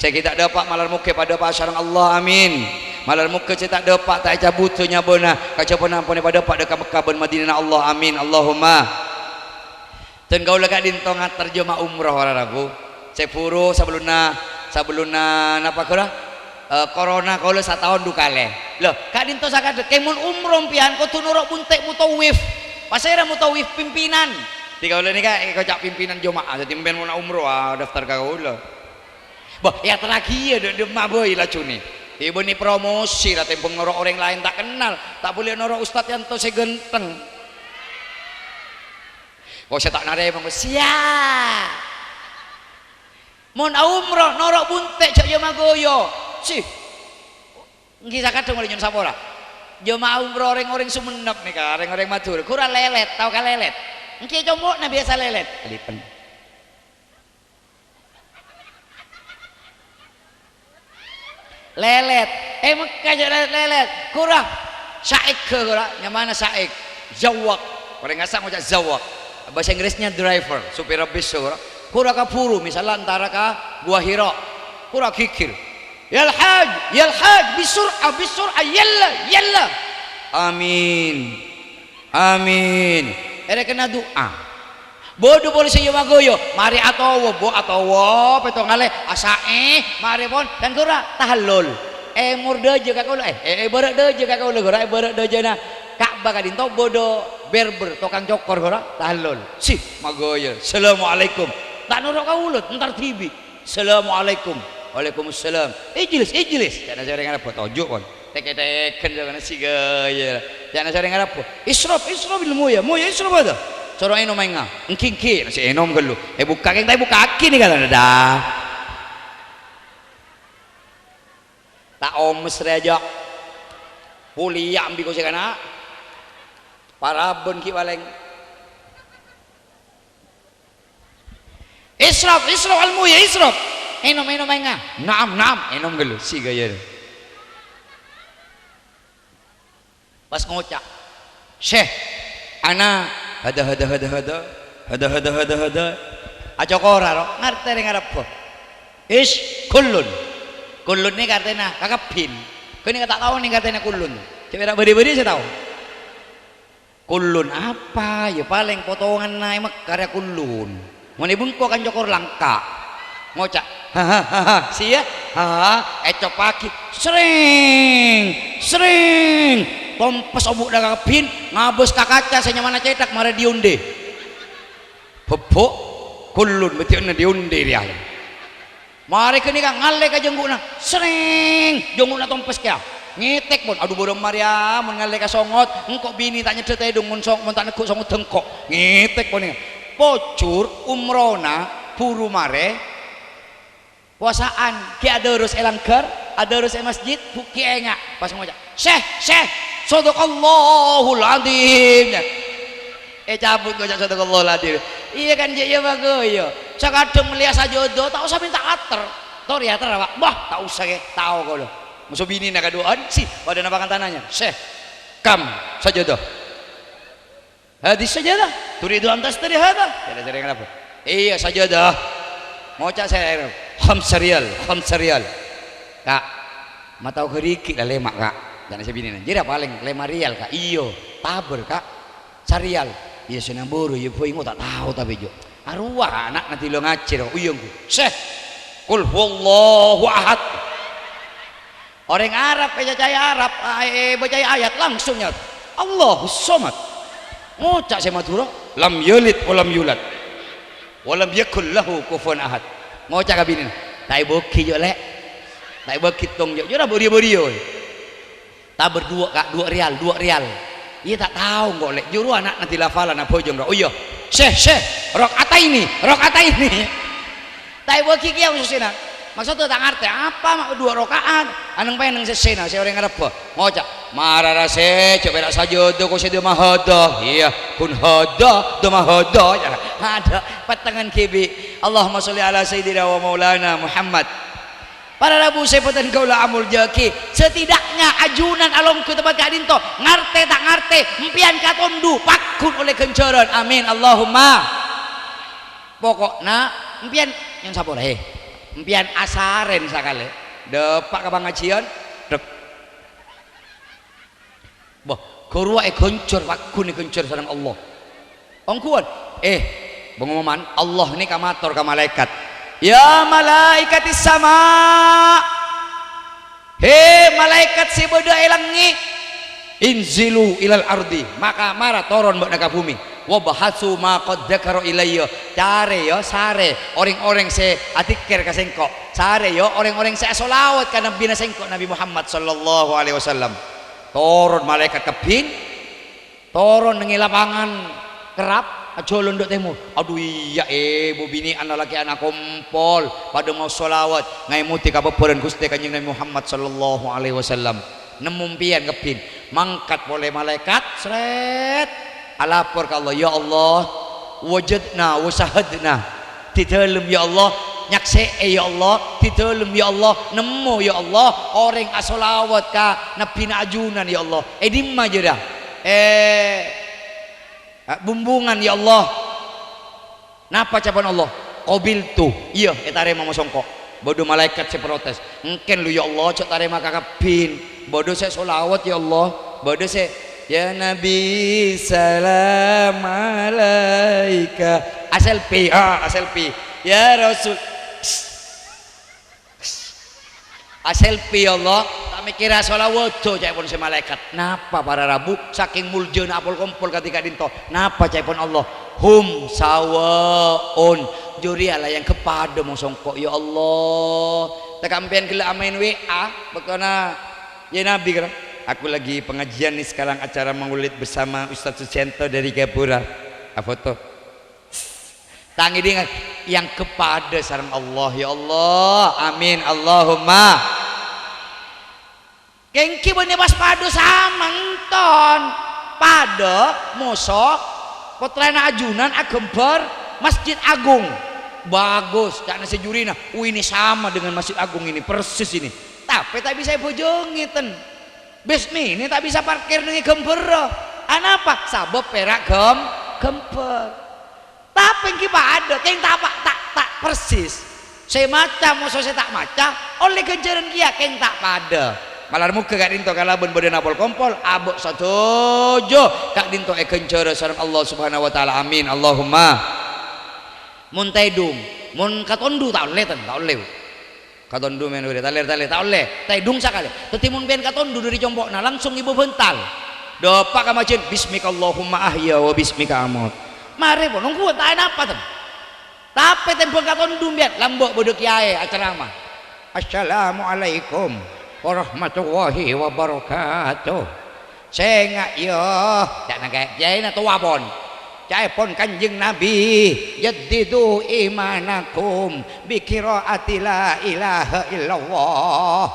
saya kita dapat malar muka pada pasarang Allah amin malar muka saya tak dapat tak cabutunya bona kaca penampun pada dapat dekat Mekah dan Madinah Allah amin Allahumma ten kau lekat dintong terjemah umroh orang ragu saya puru sebelumna napa kira corona kau le satahun dukale loh kak dinto sakade keng mun umroh pian kau tunurok buntek mutawif pasera mutawif pimpinan tiga bulan ni kan kocak pimpinan jemaah jadi mben mau umroh daftar kau lah bah ya terakhir dia maboy lah cuni ibu ni promosi lah tempung norok orang lain tak kenal tak boleh norok Ustadz Yanto segenteng kau saya tak nare bang siap mau umroh norok buntek cak jemaah goyo sih kisah kadang oleh nyon sapora jemaah umroh orang-orang Sumenep nih kan orang-orang Madura kurang lelet tahu kan lelet engke combok na biasa lelet lipen lelet Mekah lelet kurang syaik ke kurang yang mana syaik zawak orang ngasang macam zawak bahasa Inggrisnya driver, supir bis kura. Kura ka puru misalnya antara ka Gua Hira. Kura kikir. Ya Haj, bisur'a, yalla. Amin. Amin. Ere kena doa. Bodoh polisi yo magoyo, mari atowo petong ngale asae, mari pon dan kura tahallul. Murda je ka kula beurek deje ka kula kura beurek deje na Ka'bah kadinto bodoh berber tukang cokor kura tahallul. Si magoyo. Assalamualaikum. Tak nurut kaula entar tibi. Assalamualaikum. Waalaikumsalam. Ijlis. Jangan sering ngarep tojuk pon. Teken jangan si gaya. Jangan sering ngarep. Isrof ilmu ya. Moya isrof ada. Coro enom menga. Engking si enom gelu. Buka keng tai buka aki ni kala dah. Tak omes reja. Kuliah ambil ko kana. Parabon ki waleng. Isrof ilmu ya isrof. Enom menga. Naam. Enom gelu si gaya. Pas ngocak. Syekh ana hada aja kora ro ngerti ngarep po kullun ni katanya kakapin kau ini tak tahu nih katanya kullun coba beri saya tahu kullun apa ya paling potongan naik karya kullun mau bungko kan jokor langka ngocak hahaha sia pagi sering tompas obuk dah kakapin ngabus kaca saya mana cetak mara diunde bebok kullun betul na diunde dia mari kini kan ngale ka jengguna sering jengguna tompas kaya ngetek pun aduh bodoh Maria mun ngale ka songot engkau bini tak nyedet ae dong mun tak nekuk songot dengkok ngetek pun pocur umrona puru mare puasaan ki ada urus elangker ada urus masjid buki enggak pas ngocak Syekh sadaqallahul adzim cabut gojak sadaqallahul adzim iya kan iya bagoyo sakadeng melihat sajodo tak usah minta ater tor ya ater apa bah tak usah ke tahu kau lo musuh bini nak kaduan sih pada nampakan tanahnya Syekh kam sajodo hadis sajadah turidu antas tadi hada ada sering apa iya sajadah mau cak saya khamsarial kak matau kerikik lah lemak kak dan saya bini jadi paling 5 rial kak iyo taber kak sarial iya senang buru iya poingo tak tahu tapi jo arwah anak nanti lo ngacir uyung Syekh kul huwallahu ahad orang Arab baca ayat langsungnya Allahus somad ngocak saya madura lam yalid walam yulad walam yakul lahu kufuwan ahad ngocak kabinin tak boki jo lek tak boki tong jo ora borio tak berdua kak 2 rial iya tak tahu kok lek juru anak nanti lafalan apa jong oh iya Syekh rakaat ini tak boki kieu susina maksudnya tak ngerti apa mak 2 rakaat anang pengen sesena saya orang ngarep ngocak marara se coba rak sajodo ko se mahada iya kun hada do mahada ada patangan kibi Allahumma sholli ala sayyidina wa maulana Muhammad. Para rabu sepatan kaula amul jaki setidaknya ajunan alomku tempat kadinto ngarte tak ngarte empian katondu pakun oleh kencoran amin Allahumma pokokna empian yang sabar empian asaren sakale depak ke pengajian dek boh kurwa kencor pakun kencor sareng Allah ongkuan pengumuman Allah ini kamator ka malaikat ya malaikatis sama he malaikat si bodoh elangi inzilu ilal ardi maka marah toron mbak naka bumi wabahasu maqad dzakara ilayya cari yo sare orang-orang se atikir ka sengkok sare yo orang-orang se solawat ka nabi na sengkok Nabi Muhammad sallallahu alaihi wasallam toron malaikat kebin toron nengi lapangan kerap aja londok temu aduh iya bu bini anak laki anak kompol pada mau sholawat ngaimuti kababaran Gusti Kanjeng Nabi Muhammad sallallahu alaihi wasallam nemu pian kepin mangkat oleh malaikat seret alapor ke Allah ya Allah wajadna wasahadna di dalam ya Allah nyakse ya Allah di dalam ya Allah nemu ya Allah orang asolawat ka nabi ajunan ya Allah dimma jeda bumbungan ya Allah Napa capon Allah? Qabiltu. Iya, eta tarema mosongko. Bodoh malaikat saya protes. Mungkin lu ya Allah cok tarema kakapin. Bodoh saya solawat ya Allah. Bodoh saya ya Nabi salam alaika. Aselpi, aselpi. Ya Rasul. Aselpi ya Allah. Tak mikira solawat cok capon si malaikat. Napa para Rabu saking muljeun apol kompol ketika dinto. Napa capon Allah? Hum sawaun juri ala yang kepada mosongko ya Allah tekampian gila amain WA bekana ya Nabi kan aku lagi pengajian nih sekarang acara maulid bersama Ustadz Suciento dari Gapura foto tangi dengan yang kepada sareng Allah ya Allah amin Allahumma kengki benih pas padu sama enton pada mosok Potrana ajunan agembar Masjid Agung bagus karena sejurina ini sama dengan Masjid Agung ini persis ini tapi tak bisa bojongi ten besmi ini tak bisa parkir nih gember anapa sabab perak gember tapi kita ada yang tak persis saya maca mau saya tak maca oleh kejaran kia yang tak pada malar muka kak dinto kalaban badan apol kompol abok satujo kak dinto kencara sareng Allah subhanahu wa ta'ala amin Allahumma mun taidung mun katondu tak oleh tak oleh katondu men udah taler tak oleh taidung sakale teti mun ben katondu dari jombokna langsung ibu bental dopak kamajin bismikallahumma ahya wa bismika amut mari po nunggu tak apa ten tapi tempo katondu ben lambok bodo kiai acara mah assalamualaikum warahmatullahi wabarakatuh saya yo jangan kayak jai na tua pon jai pon kanjeng Nabi jaddidu imanakum bikiraati la ilaha illallah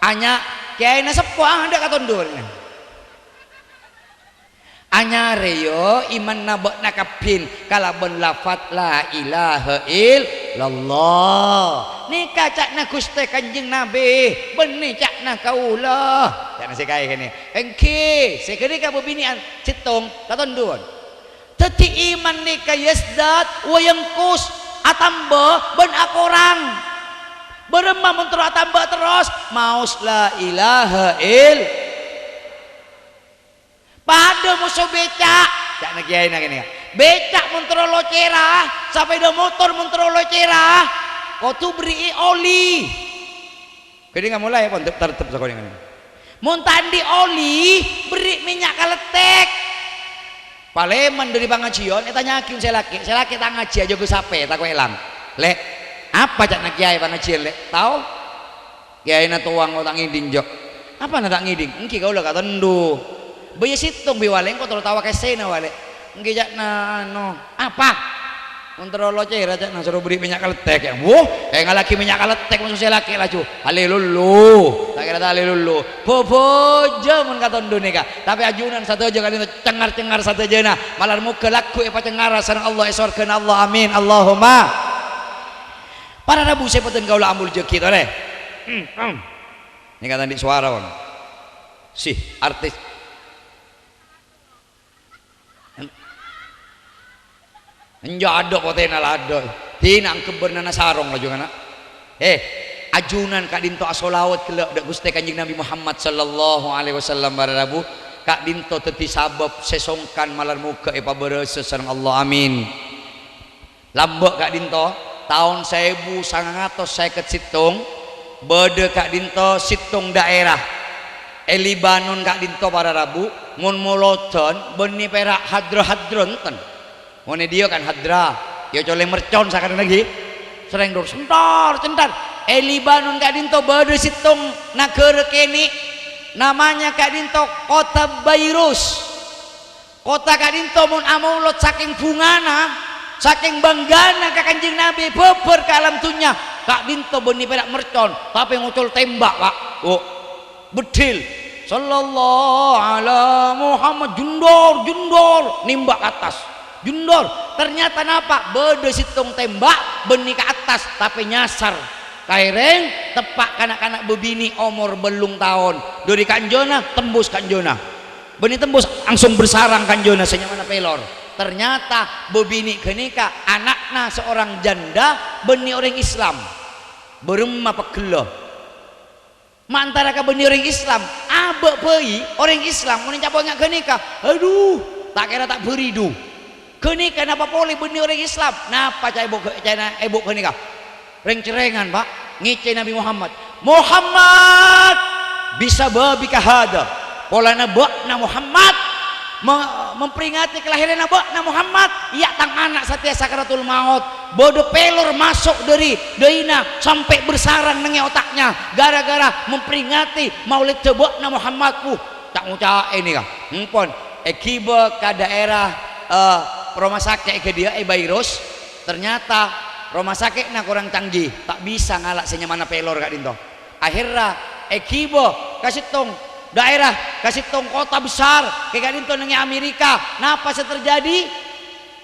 anya jai na sepuang ada katondur anyare yo iman nabok nakapin kalaban lafat la ilaha illallah nikah cakna Gusti Kanjeng Nabi benih cakna kaulah cakna si kaya kini engki sekali ka bebinian citung katonduan teti iman nikah yasdat wayangkus atamba ben akorang beremah mentero atamba terus maus la ilaha illallah pada musuh becak cak nak kiai nak ini becak mentero lo cerah sampai do motor mentero lo cerah kau tu beri oli kini nggak mulai pun tertep sekolah ini muntandi oli beri minyak kaletek paleman dari pengajian eta nyakin saya laki tak ngaji aja gue sape tak elang lek apa cak nak kiai pengajian lek tahu kiai na tuang tak ngiding jok apa nak tak ngiding engki kau lah kata tendu Baya situng biwaleng kau terlalu tawa kesena wale ngejak na no apa mentero lo cera cak na suruh beri minyak kaletek ya ngalaki minyak kaletek maksud saya laki laju halilulu tak kira halilulu bobojo mun katon dunia tapi ajunan satu aja kali cengar satu aja na malar muka laku apa cengar sareng Allah esorkeun Allah amin Allahumma para rabu saya peten kau lah ambul jeki tole ini kata di suara on sih artis enja ada potena lado tinang kebenana sarong laju kana ajunan kak dinto asolawat kelak dak Gusti Kanjeng Nabi Muhammad sallallahu alaihi wasallam bararabu kak dinto teti sabab sesongkan malar muka pabeureuseus sareng Allah amin lambok kak dinto tahun 1950 situng bede kak dinto situng daerah Libanon kak dinto bararabu mun mulodon benih perak hadro enten Mone dia kan hadra, ya coleng mercon sakar lagi, sering dor sentar, Libanon kadinto bade situng nagara kene, namanya kadinto kota Beirut, kota kadinto mun amaulot saking bungana, saking banggana ka Kanjeng Nabi beber ke alam dunya, kadinto benih perak mercon, tapi ngucul tembak pak, bedil, sallallahu ala Muhammad jundor, nimbak atas. Jundor ternyata napa bede situng tembak benih ke atas tapi nyasar kaireng tepak kanak-kanak bebini umur belum tahun dari kanjona tembus kanjona benih tembus langsung bersarang kanjona senyamana pelor ternyata bebini kenika anakna seorang janda beni orang Islam beremah pegelo mantara ka beni orang Islam abek pei orang Islam mun cabang ngak kenika aduh tak kira tak beridu kenika napa boleh beni orang Islam napa cai ibu kenika reng cerengan pak ngice Nabi Muhammad bisa babi kahada pola nabakna Muhammad memperingati kelahiran nabakna Muhammad iya tang anak satya sakaratul maut bodoh pelor masuk dari deina sampai bersarang nengi otaknya gara-gara memperingati maulid nabakna Muhammad tak ngucap ini kah empon ekiba ke daerah rumah sakit ke dia virus ternyata rumah sakit na kurang canggih tak bisa ngalak senyamana pelor kak dinto akhirnya ekibo kasih tong daerah kasih tong kota besar kayak dinto nengi Amerika napa terjadi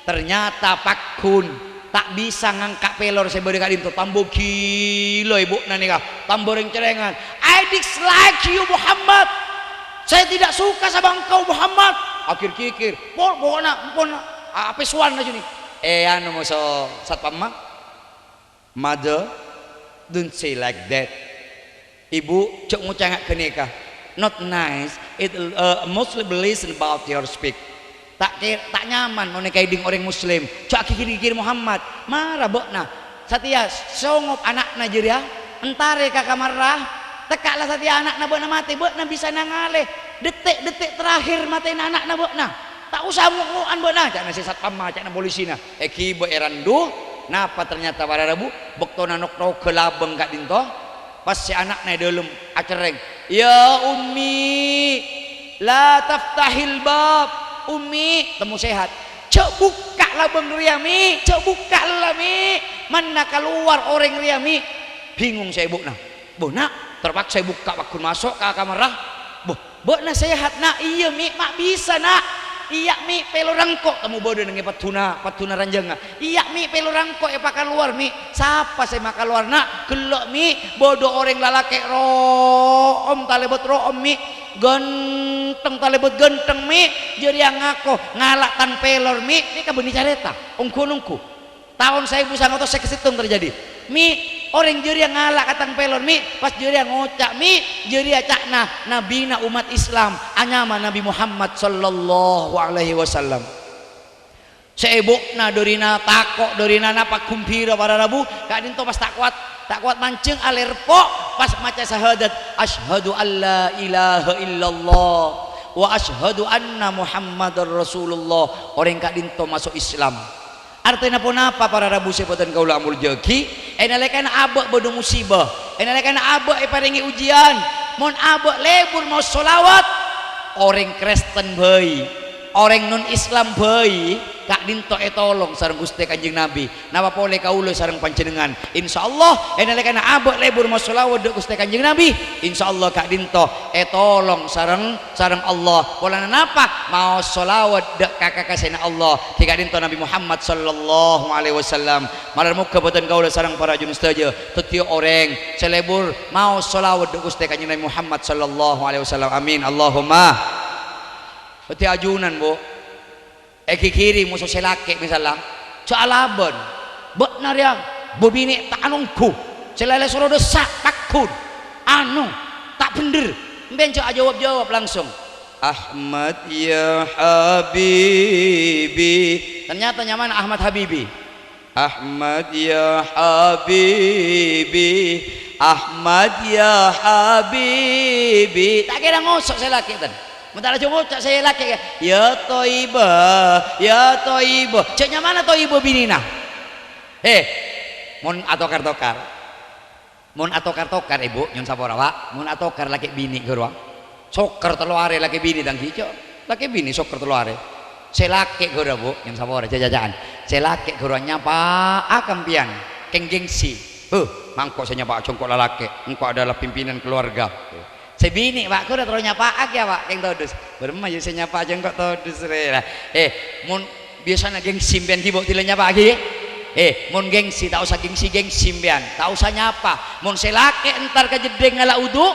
ternyata pakun tak bisa ngangkat pelor seberi kak dinto tambo kilo ibu nanika tambo ring cerengan I dislike you Muhammad saya tidak suka sama engkau Muhammad akhir kikir pokoknya apa suan aja nih anu mau so satpam mother don't say like that ibu cok ngucangak kenika not nice it Muslim listen about your speak tak nyaman mau nekai ding orang Muslim cok kikir Muhammad marah bokna satya songop anak Nigeria entare ka kamarah tekaklah satya anak bokna mati bokna bisa nangaleh detik-detik terakhir mati anak bokna tak usah muan bokna cak nasi satpam cak na polisi na eki bo erandu napa ternyata para rabu bektona nokro kelabeng kak dinto pas si anaknya dalam acereng ya ummi la taftahil bab ummi temu sehat cok buka labeng riami cok buka lami mana keluar orang riami bingung saya bukna nak terpaksa saya buka waktu masuk ke kamar bukna sehat nak iya mi mak bisa nak iya mi pelo rangkok kamu bodoh dengan patuna ranjang iya mi pelo rangkok pakai luar mi siapa saya makan luar nak gelok mi bodoh orang lalaki room talebot room mi genteng talebot genteng mi jadi yang ngaku ngalak tan pelor mi ini kan benih careta ungku tahun 1900 saya kesitung terjadi mi orang juri yang ngalak katang pelor mi pas juri yang ngocak mi juri cakna nabina umat Islam anyama Nabi Muhammad sallallahu alaihi wasallam seebokna dorina takok dorina napa kumpira para rabu kadin to pas tak kuat mancing alerpo pas maca syahadat asyhadu alla ilaha illallah wa asyhadu anna Muhammadar Rasulullah orang kadin to masuk Islam artinya pun apa para rabu sepotan kaula amul jeki enalekan abak bodoh musibah enalekan abak paringi ujian mon abak lebur mau solawat orang Kristen bayi orang non Islam bayi kak dinto tolong sareng Gusti Kanjeng Nabi napa pole kaula sareng panjenengan insyaallah enalekan abak lebur mau solawat dek Gusti Kanjeng Nabi insyaallah kak dinto tolong sareng Allah polana napa mau solawat dek kakak kasena Allah kak dinto Nabi Muhammad sallallahu alaihi wasallam malar muka boten kaula sareng para jun saja tetiuk orang selebur mau solawat dek Gusti Kanjeng Nabi Muhammad sallallahu alaihi wasallam amin Allahumma peti ajunan bu eki kiri musuh selake misalnya soalabon bok nariang bobini tak anungku selele suruh dosa takun anu tak bener mbenco jawab langsung Ahmad ya Habibi ternyata nyaman Ahmad Habibi Ahmad ya Habibi Ahmad ya Habibi tak kira ngosok selake kan mentara cuma cak saya laki ya toibah caknya mana toibah binina mon atokar ibu nyon sapora pak mon atokar laki bini ke ruang soker teluare laki bini dan hijau laki bini soker teluare saya laki ke ruang bu nyon sapora jajan saya laki ke ruang nyapa akampian kenggengsi mangkok saya nyapa congkok lalaki engkau adalah pimpinan keluarga saya bini pak aku udah terlalu nyapa ya pak yang todus berma ya saya nyapa aja kok todus lah mun biasanya geng simpian kibok tidak nyapa lagi mun gengsi tak usah gengsi simpian tak usah nyapa mun selake entar ke jedeng ngala udu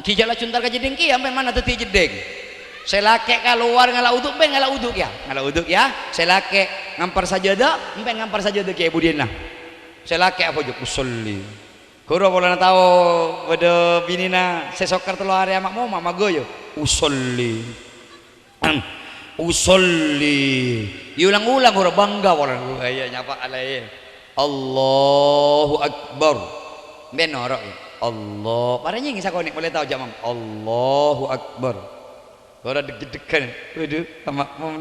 kijala cuntar ke jedeng ki sampai mana teti jedeng selake keluar ngalah uduk ben ngalah uduk ya selake ngampar sajadah ben ngampar sajadah ke Ibu Dina selake apa juk usolli kuro pola tahu pada binina sesokar telu hari amak mau mama goyo usolli usolli diulang-ulang kuro bangga pola ya nyapa alai Allahu Akbar ben norok ya Allah paranya ngisa kau nih boleh tahu jamam Allahu Akbar kuro deg-degan waduh amak mau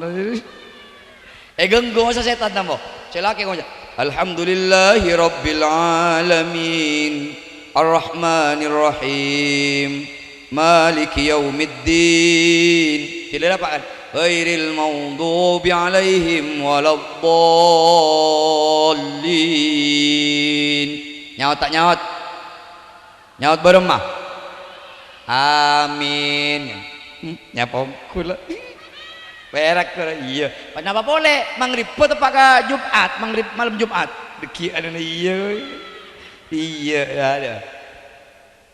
genggo masa setan tambo selake kau Alhamdulillahi Rabbil Alamin Ar-Rahmanir Rahim Maliki Yaumiddin tidak apa kan ghairil maghdubi alaihim waladdallin nyaut tak nyaut nyaut beremah amin nyapa kula perak kira iya kenapa boleh maghrib po tepak ke Jumat maghrib malam Jumat deki ada iya ada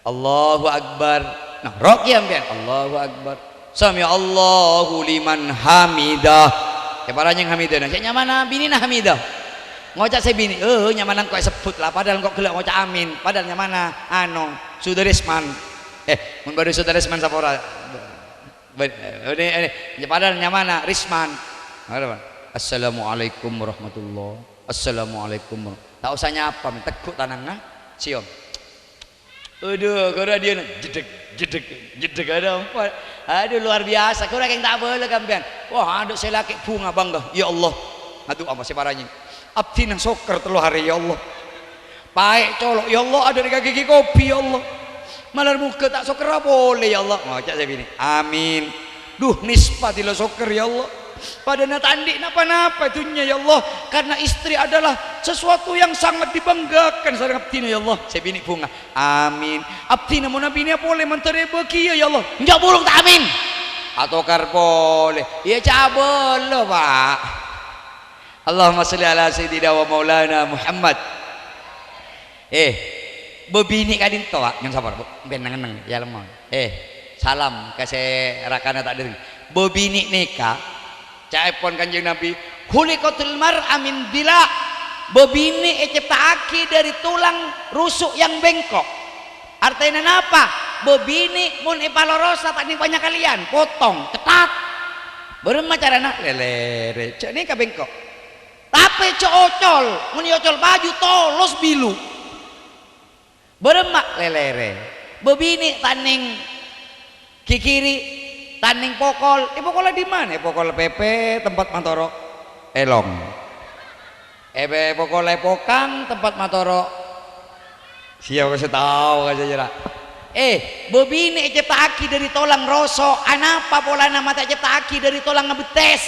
Allahu Akbar nah rok ya ambian Allahu Akbar sami Allahu liman hamidah paranya yang hamidah nah nyamana bini nah hamidah ngocak saya bini nyamana kok sebut lah padahal kok gelak ngocak amin padahal nyamana Sudarisman mun baru Sudarisman sapora ini padahal nyamana Risman Assalamualaikum warahmatullah Assalamualaikum tak usah nyapa tekuk tanangnya siom aduh kau dia jedek ada empat aduh luar biasa kau yang tak boleh kampian wah aduh saya laki bunga bangga ya Allah aduh apa sih parahnya abdi nang soker telu hari ya Allah baik colok ya Allah ada di gigi kopi ya Allah malar muka tak soker boleh ya Allah ngocak saya bini amin duh nisbati lo soker ya Allah pada natandik napa-napa itunya ya Allah karena istri adalah sesuatu yang sangat dibanggakan sareng abdina ya Allah saya bini bunga amin abdina mau nabi boleh menteri beki ya Allah enggak burung tak amin atau kar boleh ya cabel lo Pak Allahumma sholli ala sayyidina wa maulana Muhammad bebini kadin toa yang sabar bu benang-benang ya lemah salam kasih rakana tak dering bebini nikah caipon kanjeng Nabi khuliqatul mar'a min dila bebini ciptaaki dari tulang rusuk yang bengkok artinya apa bebini mun ipalorosa tak banyak kalian potong ketat berema carana lelere cek nikah bengkok tapi cok ocol mun ocol baju tolos bilu beremak lelere bebini taning kikiri taning pokol pokolnya di mana pokol pepe tempat mantoro elong pokol pokang tempat mantoro siapa saya tahu aja jerak bebini ciptaaki dari tolang rosok anapa polana mata ciptaaki dari tolang ngebetes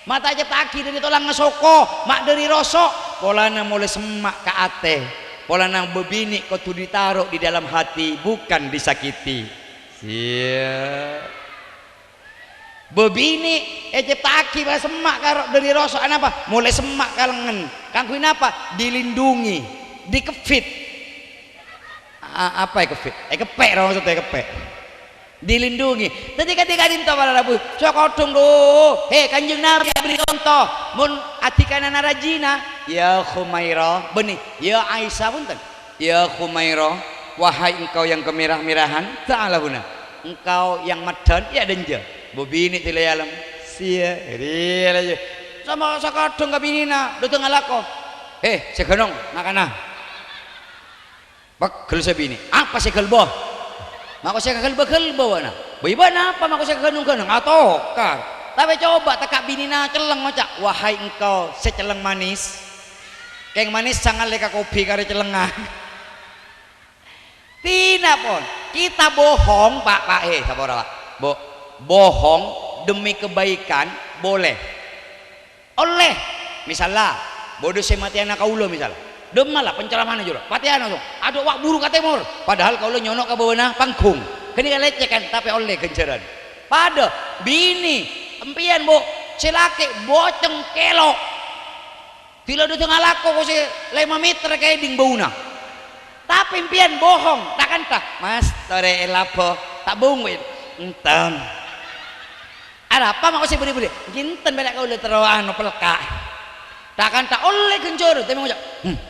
mata ciptaaki dari tolang ngesoko mak dari rosok polana mulai semak ke ate polana bebini kau tuh ditaruh di dalam hati bukan disakiti bebini ciptaaki bahasa semak karo dari rosok apa mulai semak kalengan kangkuin apa dilindungi dikefit apa kefit kepek orang maksudnya kepek dilindungi ketika dinto para rabu cokodong do kanjeng Nabi beri contoh mun atikana narajina ya Khumairah benih ya Aisyah punten ya Khumairah wahai engkau yang kemirah-mirahan ta'ala huna engkau yang madan ya denja bobini tilai alam sia aja sama sakadong kabinina duteng alako segenong nakana bakal sabini apa segel boh mako segel bakal bawa na bagaimana apa mako segel genung atokar tapi coba tekak binina celeng ngocak wahai engkau seceleng manis keng manis sangat leka kopi kare celengah tidak pun kita bohong pak sabora pak bohong demi kebaikan boleh oleh misalnya bodoh semati anak kaulo misalnya demalah penceramaan juga patihan langsung aduh wak buru katemur padahal kaulo nyonok ke bawah panggung kini kan lecekan tapi oleh genceran pada bini empian bo celake boceng kelok tidak ada tengah lako kok 5 meter kayak ding bauna tapi impian bohong takkan tak mas tore elapo tak bungwin entang Ada apa mak usah beri-beri. Ginten belak kau le terawano pelka. Takkan tak oleh kencur, tapi ngajak.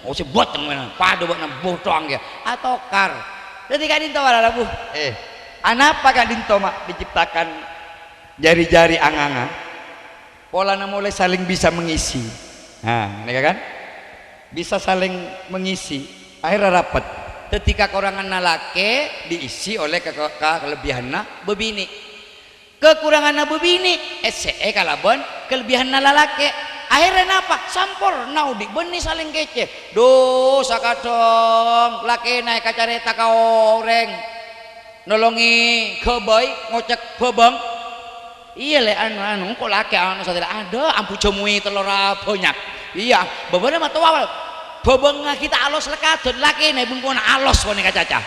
Usah buat teman. Padu buat nam botong ya. Atau kar. Jadi kak dinto wala bu. Anapa kak dinto mak diciptakan jari-jari anganga. Pola mulai saling bisa mengisi. Nah, ini kan? Bisa saling mengisi. Akhirnya rapat. Ketika korangan nalake diisi oleh kelebihanna bebini. Kekurangan bebini kalabon kelebihan lalake. Akhirnya apa? Sampur naudi benih saling kece. Dosa kadong laki naik kacareta ka oreng. Nolongi keboy ngocek bebeng. Iya le anu kok laki anu sadela ada ampu cemui telur banyak. Iya, beberapa mah awal. Bebeng kita alos lekadon laki naik bungkuna alos wani kacaca.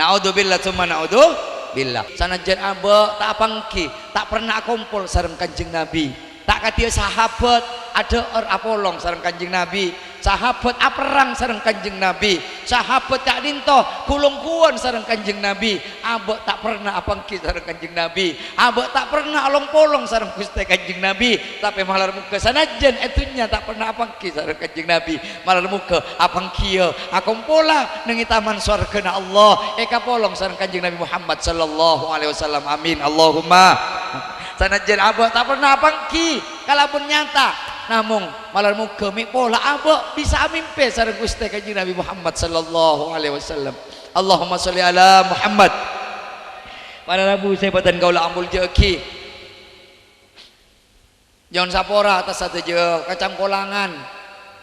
Naudzubillah tsumma naudzubillah. Sanajan abe tak apangki, tak pernah kumpul sareng Kanjeng Nabi. Tak kadia sahabat ada apolong sareng Kanjeng Nabi. Sahabat aperang sareng Kanjeng Nabi. Sahabat Kak Dinto kulung-kuon sareng Kanjeng Nabi. Abek tak pernah apangki sareng Kanjeng Nabi. Abek tak pernah along-polong sareng Gusti Kanjeng Nabi. Tapi malar muka sanajan etunya tak pernah apangki sareng Kanjeng Nabi. Malar muka apangki akumpola nengi taman surgana Allah. Eka polong sareng Kanjeng Nabi Muhammad sallallahu alaihi wasallam. Amin Allahumma. Sanajan abek tak pernah apangki kalaupun nyata. Namun malar muka mi pola abek bisa mimpi sareng Gusti Kanjeng Nabi Muhammad sallallahu alaihi wasallam. Allahumma sholli ala Muhammad. Para rabu saya badan kaula ambul jeki. Jangan sapora atas satu je kacang kolangan.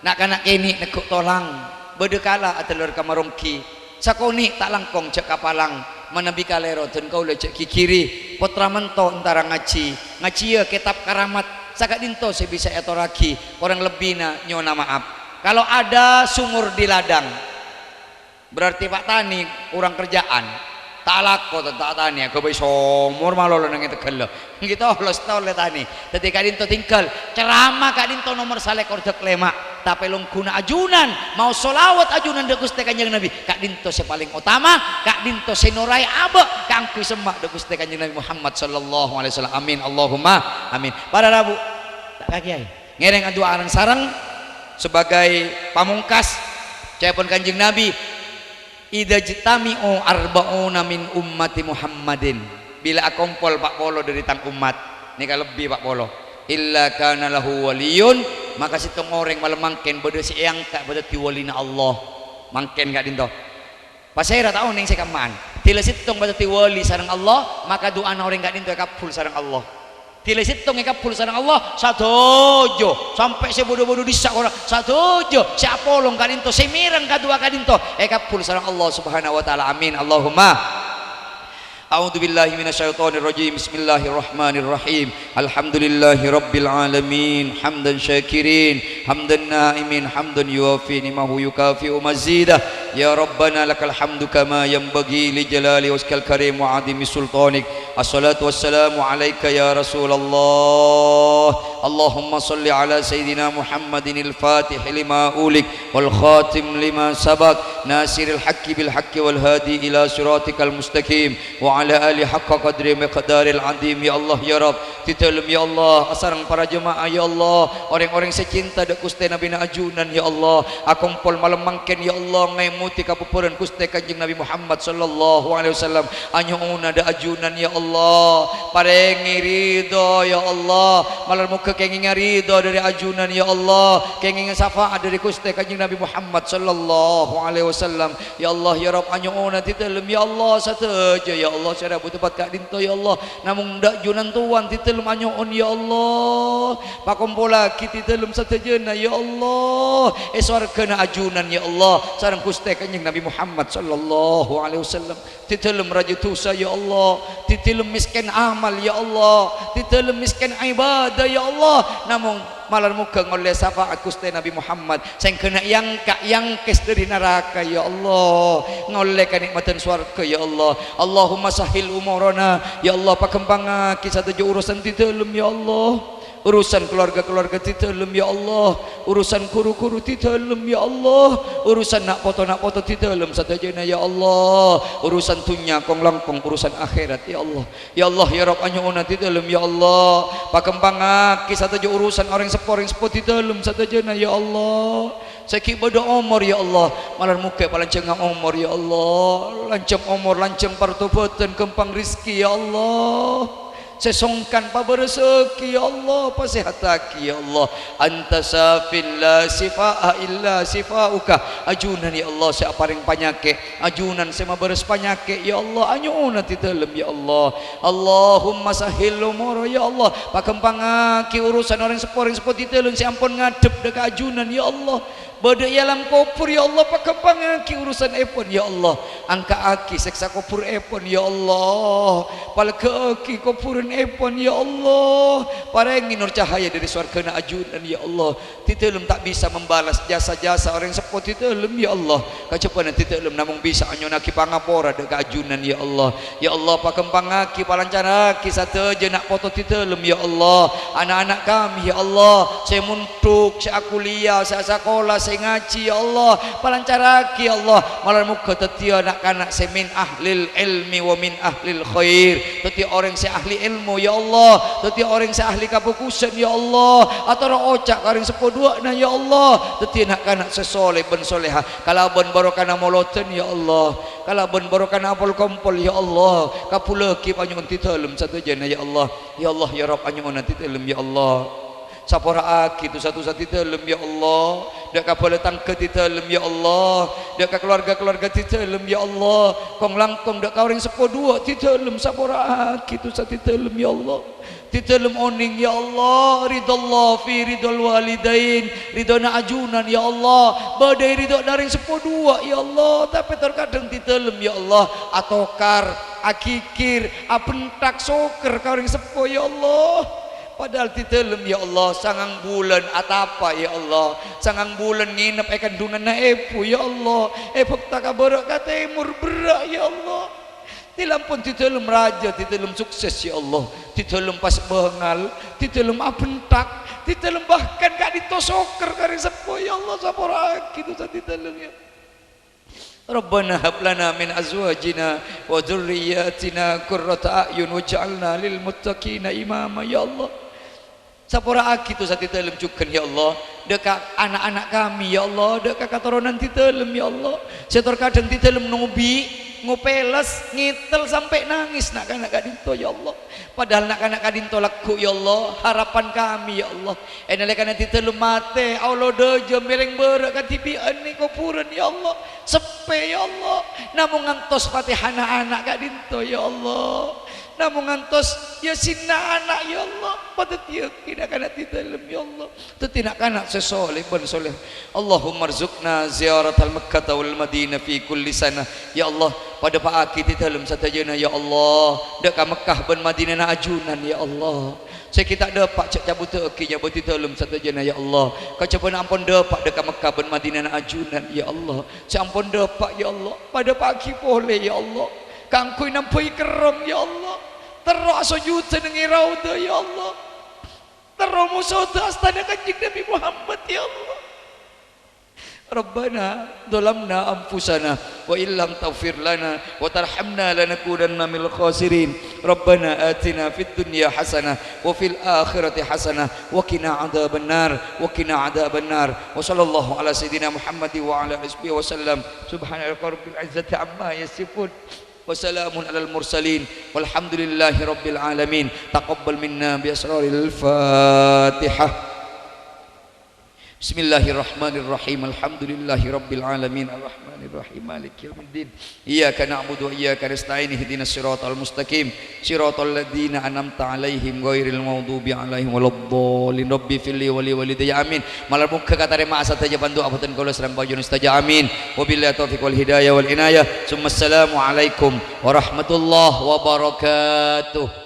Nak kanak kini nekuk tolang. Bedekala atelur kamarongki. Sakoni tak langkong cek kapalang. Menabi kalero dan kaula cek kikiri. Potra mento antara ngaji. Ngaji ya kitab karamat. Sakak dinto saya bisa etoraki orang lebih na nyona maaf. Kalau ada sumur di ladang, berarti Pak Tani kurang kerjaan. Tak lako tak tani, aku beri sumur malu lo nang itu kalau kita los tahu le tani. Jadi Kak Dinto tinggal ceramah Kak Dinto nomor saleh kordek lemak. Tapi long guna ajunan mau solawat ajunan de Gusti Kanjeng Nabi. Kak Dinto se paling utama. Kak Dinto se nurai abek kangku semak de Gusti Kanjeng Nabi Muhammad sallallahu alaihi wasallam. Amin Allahumma amin. Para rabu tak kaki ngereng adu arang sarang sebagai pamungkas cepon Kanjeng Nabi. Idza jtami'u arba'una min ummati Muhammadin. Bila akompol Pak Polo dari tang umat nika lebih Pak Polo illa kana lahu waliyun maka situng orang malam mangken beda si eyang kak beda tiwalina Allah mangken Kak Dinto pasera tahu ning sekaman tila situng beda tiwali sareng Allah maka doa orang Kak Dinto kapul sareng Allah tila situng kapul sareng Allah sadojo sampai si bodoh-bodoh disak orang sadojo si apolong Kak Dinto si mireng kadua Kak Dinto kapul sareng Allah subhanahu wa ta'ala amin Allahumma. A'udzu billahi minasyaitonir rajim. Bismillahirrahmanirrahim. Alhamdulillahi rabbil alamin. Hamdan syakirin, hamdan naimin, hamdan yuwafi ni'mahu yukafi'u mazidah. Ya Rabbana lakal hamdu kama yanbaghi li jalali wajhikal karim wa 'azimi sultanik. Assalatu wassalamu alayka ya Rasulullah. Allahumma salli ala sayyidina Muhammadin al-Fatih lima ulik wal khatim lima sabaq nasiril haqqi bil haqqi wal hadi ila siratikal mustaqim wa ala ali haqqa qadri miqdaril adim. Ya Allah ya Rabb titulum ya Allah asarang para jemaah ya Allah orang-orang secinta dak Gusti Nabi na ajunan ya Allah akumpul malam mangken ya Allah ngaimuti kapupuran Gusti Kanjeng Nabi Muhammad sallallahu alaihi wasallam anyuna da ajunan ya Allah parengi ridho ya Allah malam muka kenging ridho dari ajunan ya Allah kenging syafaat dari Gusti Kanjeng Nabi Muhammad sallallahu alaihi wasallam ya Allah ya Rabb anyuna titulum ya Allah sateja ya Allah cara butuh Kak Dinto ya Allah namun dak junan tuan titelum anyoon ya Allah pakumpola kita titelum satejena ya Allah eswargana ajunan ya Allah sareng Gusti Kanjeng Nabi Muhammad sallallahu alaihi wasallam titelum raja tusa ya Allah titelum miskin amal ya Allah titelum miskin ibadah ya Allah namun malar muka oleh syafaat Gusti Nabi Muhammad sing kena yang kes dari neraka ya Allah ngoleh kenikmatan swarga ya Allah Allahumma sahil umurana ya Allah pakembang kisah tujuh urusan titelum ya Allah urusan keluarga-keluarga ti dalam ya Allah, urusan guru-guru ti dalam ya Allah, urusan nak foto ti dalam sadayana ya Allah, urusan dunya kong langkong, urusan akhirat ya Allah. Ya Allah ya Rabb anyuna ti dalam ya Allah, pakempangaki sadaja urusan orang sepo ti dalam sadayana ya Allah. Sakit pada umur ya Allah, malar muka palanceng umur ya Allah, lancang umur, lancang pertobatan, kempang rizki ya Allah, sesongkan paberezeki ya Allah, pasehataki ya Allah. Anta safin la sifaa illa sifauka, ajunan ya Allah saya paring panyake, ajunan saya maberes panyake ya Allah, anyuna ti dalam ya Allah. Allahumma sahil umur ya Allah, pakempangaki urusan orang sepo ti dalam, saya ampun ngadep deka ajunan ya Allah. Bada yalam kopur ya Allah, pakempangaki urusan epon ya Allah, angka aki seksa kopur epon ya Allah, palkeaki kopuran epon ya Allah, parengi nur cahaya dari swargana ajunan ya Allah. Titelum tak bisa membalas jasa-jasa orang sepo titelum ya Allah, kacepanan titelum namung bisa anyonaki pangapora deka ajunan ya Allah. Ya Allah pakempangaki palancaraki sateja nak foto titelum ya Allah, anak-anak kami ya Allah, saya muntuk, saya kuliah, saya sekolah, saya ngaji ya Allah, palancaraki ya Allah, malar muka tetia anak-anak saya min ahlil ilmi wa min ahlil khair, tetia orang saya ahli ilmu ya Allah, tetia orang saya ahli kapukusan ya Allah, atau ocak karing sepodua na ya Allah, tetia anak-anak sesoleh ben soleha, kalaban barokana moloten ya Allah, kalaban barokana apol kompol ya Allah, kapuleki panyungun titelum satu jana ya Allah. Ya Allah ya Rabb anyungun titelum ya Allah, sapora aki tu satu-satu dalam ya Allah, dak kapal tangke ti dalam ya Allah, dak ka keluarga-keluarga ti dalam ya Allah, kong langkong dak ka orang sepo dua ti dalam sapora aki tu satu dalam ya Allah. Ti dalam oning ya Allah, ridallah fi ridal walidain, ridona ajunan ya Allah, badai ridho daring sepo dua ya Allah, tapi terkadang ti dalam ya Allah atokar akikir apentak soker karing sepo ya Allah. Padahal di dalam ya Allah sangang bulan atapa ya Allah, sangang bulan nginep ekan dunan na epu ya Allah, epok takabarak ka timur berak ya Allah. Tilampun di dalam raja, di dalam sukses ya Allah, di dalam pas bengal, di dalam abentak, di dalam bahkan gak ditosoker kari sepo ya Allah, sapora gitu di dalam ya. Rabbana hab lana min azwajina wa dzurriyyatina qurrata a'yun waj'alna lil muttaqina imama ya Allah. Sapora aki tu sati dalam cukan ya Allah, dekat anak-anak kami ya Allah, dekat katurunan ti dalam ya Allah, setor kadang ti dalam nubi ngupeles ngitel sampai nangis nak kanak kadinto ya Allah, padahal nak kanak kadinto laku ya Allah, harapan kami ya Allah, enale kana ti dalam mate Allah deje mereng berak katipian ni kopuran ya Allah, sepe ya Allah, namun ngantos Fatihah anak kadinto ya Allah, namun ngantos ya sinna anak ya Allah, pada tiap tidak kana ti dalam ya Allah, tidak kana sesoleh ben soleh. Allahumma rzuqna ziyaratal Makkah wal Madinah fi kulli sana ya Allah, pada pak aki ti dalam satajana ya Allah, dak ka Mekah ben Madinah na ajunan ya Allah, saya kita dapat cak cabut tekinya buat ti dalam satajana ya Allah, kacapan ampun dapat dak ka Mekah ben Madinah na ajunan ya Allah, saya ampun dapat ya Allah, pada pak aki boleh ya Allah, kangkui nampai kerem ya Allah, terok sujud senengi rauda ya Allah, terok musuda astana kanjeng Nabi Muhammad ya Allah. Rabbana dhalamna anfusana wa illam taghfir lana wa tarhamna lanakunanna minal khasirin. Rabbana atina fid dunya hasanah wa fil akhirati hasanah wa qina adzabannar wa qina adzabannar. Wa sallallahu ala sayidina Muhammad wa ala alihi wasallam. Subhana rabbil izzati amma yasifun. وسلام على المرسلين والحمد لله رب العالمين. تقبل منا بأسرار الفاتحة. بسم الله الرحمن الرحيم. الحمد لله رب العالمين الرحمن الرحيم مالك يوم الدين. إياك نعبد وإياك نستعين اهدنا الصراط المستقيم صراط الذين أنعمت عليهم غير المغضوب عليهم ولا الضالين. ربي اغفر لي ولوالدي آمين. Malam muka kata rema asa taja bantu abutan kalau serang bajun istaja amin. Wabillahi taufiq wal hidayah wal inayah. Assalamualaikum warahmatullahi wabarakatuh.